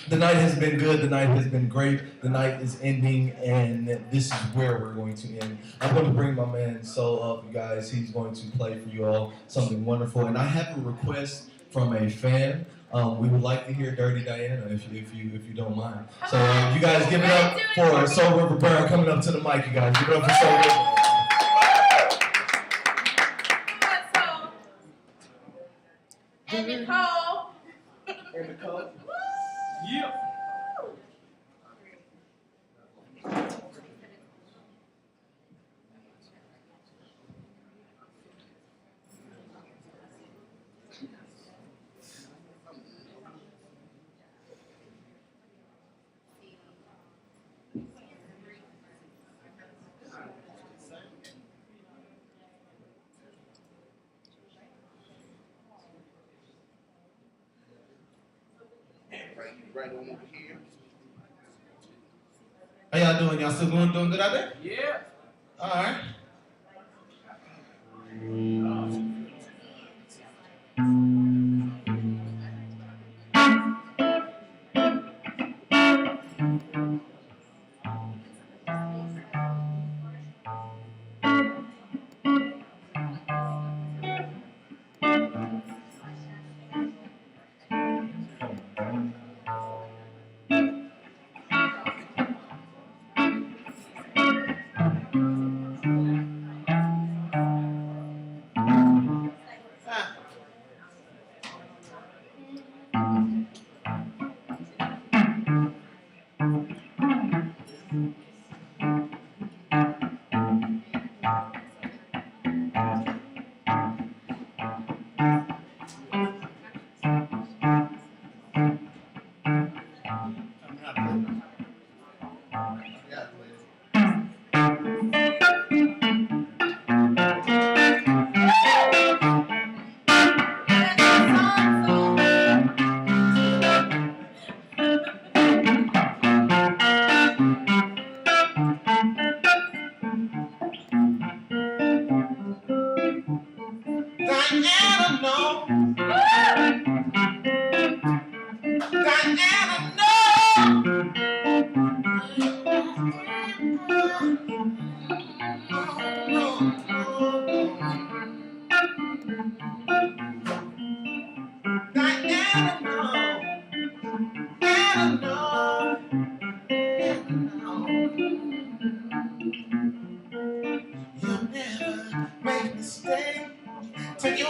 the night has been good. The night has been great. The night is ending, and this is where we're going to end. I'm going to bring my man Soul up, you guys. He's going to play for you all something wonderful. And I have a request from a fan. We would like to hear Dirty Diana, if you don't mind. So you guys give it up for Soul River Brown coming up to the mic. You guys give it up for Soul River. And Nicole. And Nicole. Yeah. Right on over here. How y'all doing? Y'all still doing good out there? Yeah. All right.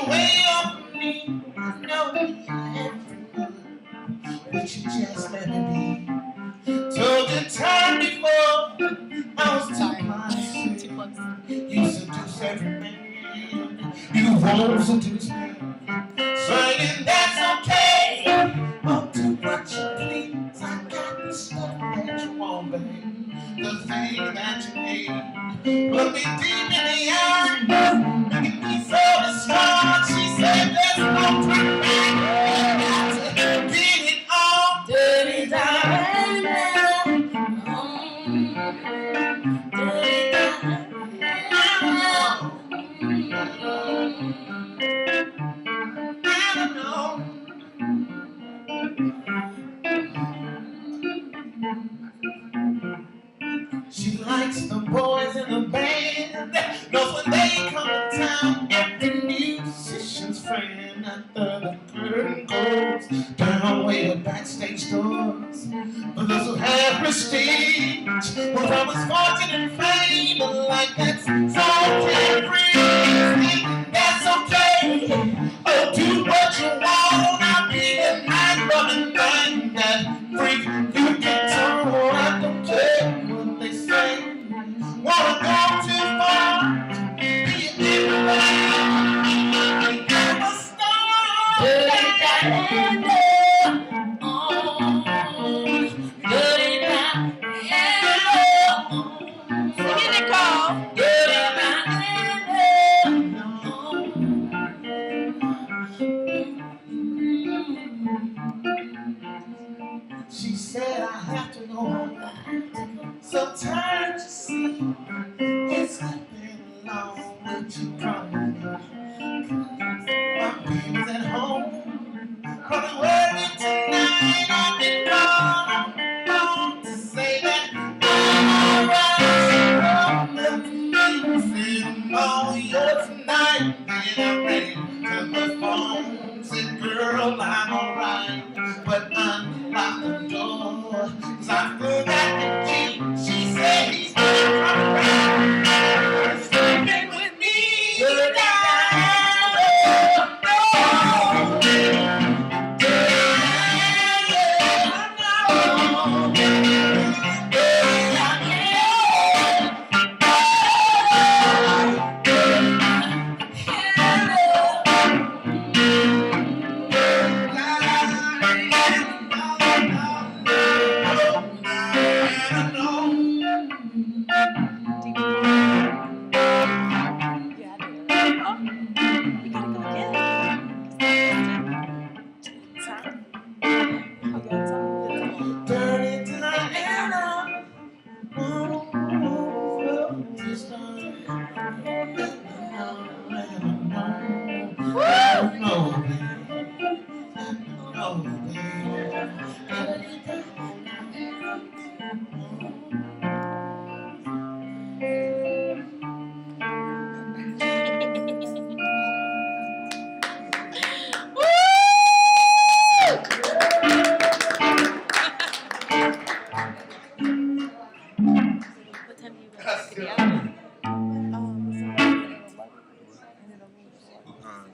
away off me. I know you have to good, but you just let me be. Told you time before I was too close. You seduce every man. You won't seduce me. Saying that's okay. Oh, do what you please. I got the stuff that you want, babe. The thing that you need. Look me deep in the eye. Making me so strong. She said there's no turn back. I got to get it on. Dirty darling. Dirty She likes the boys in the band. Knows when they come to town, every musician's friend. After the curtain goes down way to backstage doors. For those who have prestige, will promise fortune and fame. Like that's so carefree. That's okay. Oh, do what you want. I'll be the night loving thing that freak you get told. I don't care what they say. Wanna go too far? Be everywhere. I'm a star. Dirty Diana. Oh, dirty Diana. Sing it, Nicole. Dirty Diana. She said I have to go home. Sometimes you see it's been long with you coming. My baby's at home, probably working tonight. I've been gone to say that I'm alright. Nothing all yours tonight. Then I ran to the phone, said, girl, I'm alright, but unlock the door, 'cause I forgot the key. She said he's gonna come around, sleeping with me tonight.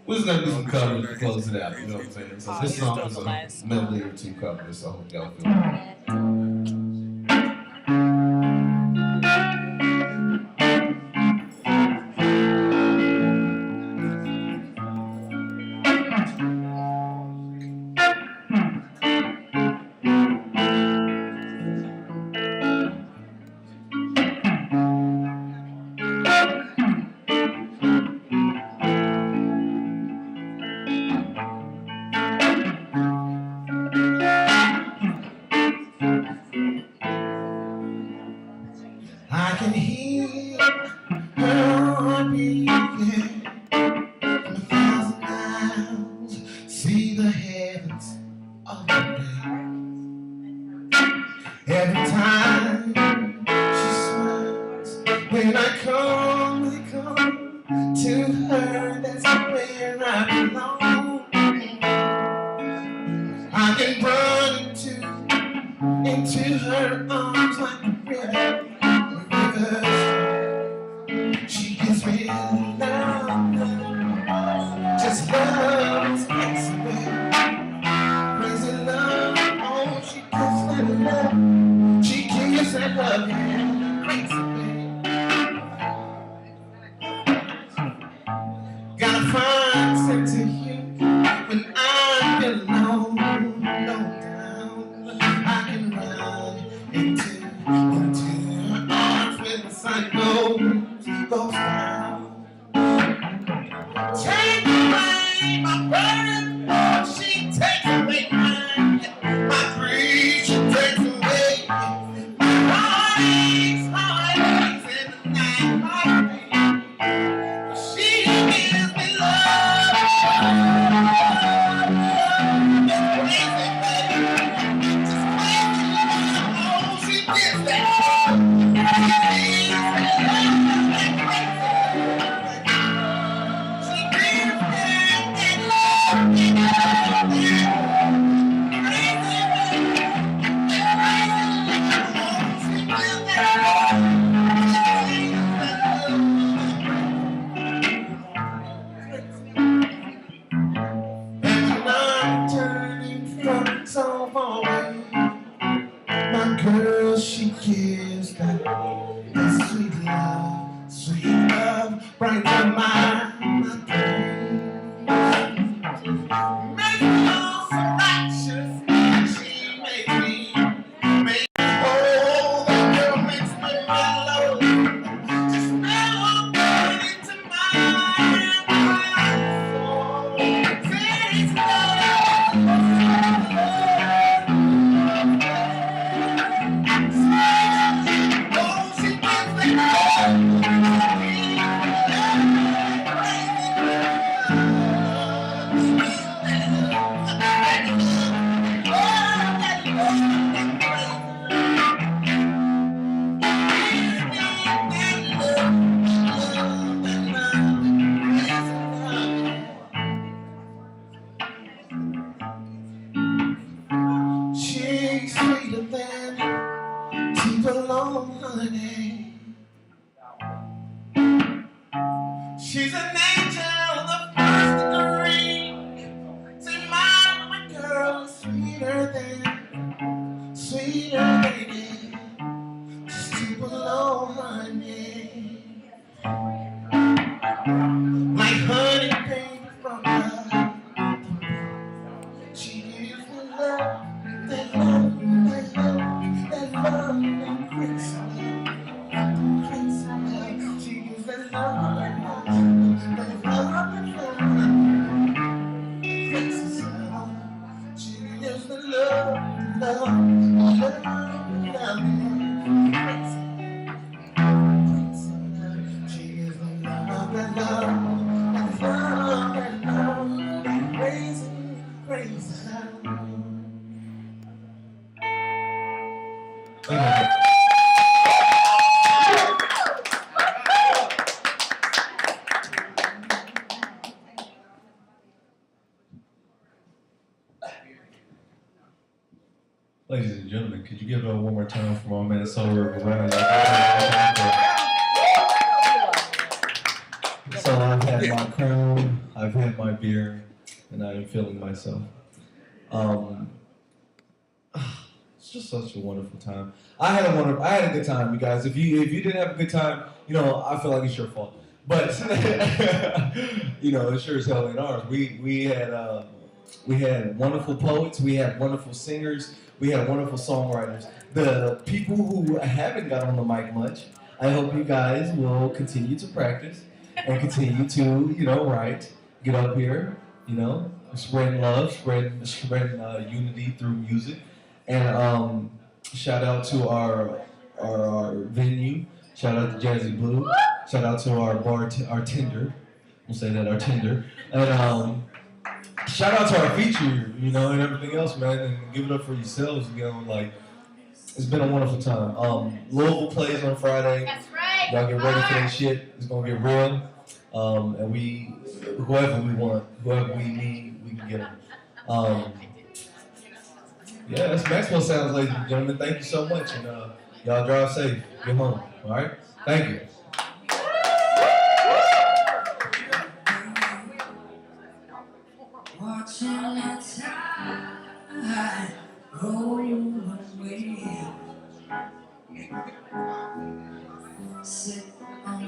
We're just gonna do some covers to close it out, you know what I'm saying? So this song is a medley or two covers, so I hope y'all feel it. I can hear her heartbeat from 1,000 miles. See the heavens all day. Every time she smiles, when I come to her, that's where I belong. I can run into her arms like a river. She gives me love, just find sense in you when I'm alone, low down. I can run into her arms when the sun goes down. Take away my burden, she takes away mine. My grief, she takes away my heartaches in the night. She gives me love. It's crazy, baby. Just crazy love. Oh, she gives that. She gives me love. It's crazy. She gives me that love. Crazy, so far away, my girl, she gives that sweet love, bright to my brain. Makes me all so righteous, she makes me, oh, that girl makes me mellow. Just now I'm going into my soul. Says she's sweeter than deep alone, honey. She's an angel of the first degree. Say, my girl is sweeter than, baby. Just deep alone, honey. Like honey, baby, from love. She gives me love, that love, that love, that crazy love. She gives that love, that love, crazy love. She gives the love, crazy. She gives the love, that love, crazy, crazy love. Ladies and gentlemen, could you give it up one more time for my man Solar around? So I've had my crown, I've had my beer, and I am feeling myself. It's just such a wonderful time. I had a good time, you guys. If you didn't have a good time, you know, I feel like it's your fault. But you know, it sure as hell ain't ours. We had wonderful poets, we had wonderful singers, we had wonderful songwriters. The people who haven't got on the mic much, I hope you guys will continue to practice and continue to, you know, write, get up here, you know, spreading love, spreading unity through music. And shout out to our venue, shout out to JazzyBlu, shout out to our tender, we'll say that, our tender, and shout out to our feature, you know, and everything else, man, and give it up for yourselves, you know, like, it's been a wonderful time. Louisville plays on Friday. That's right. Y'all get ready for that shit. It's gonna get real. And whoever we want, whoever we need, we can get them. Yeah, that's Maxwell Sounds, ladies and gentlemen. Thank you so much, and y'all drive safe. Get home. All right. Thank you. Watching the tide roll away. Sit on the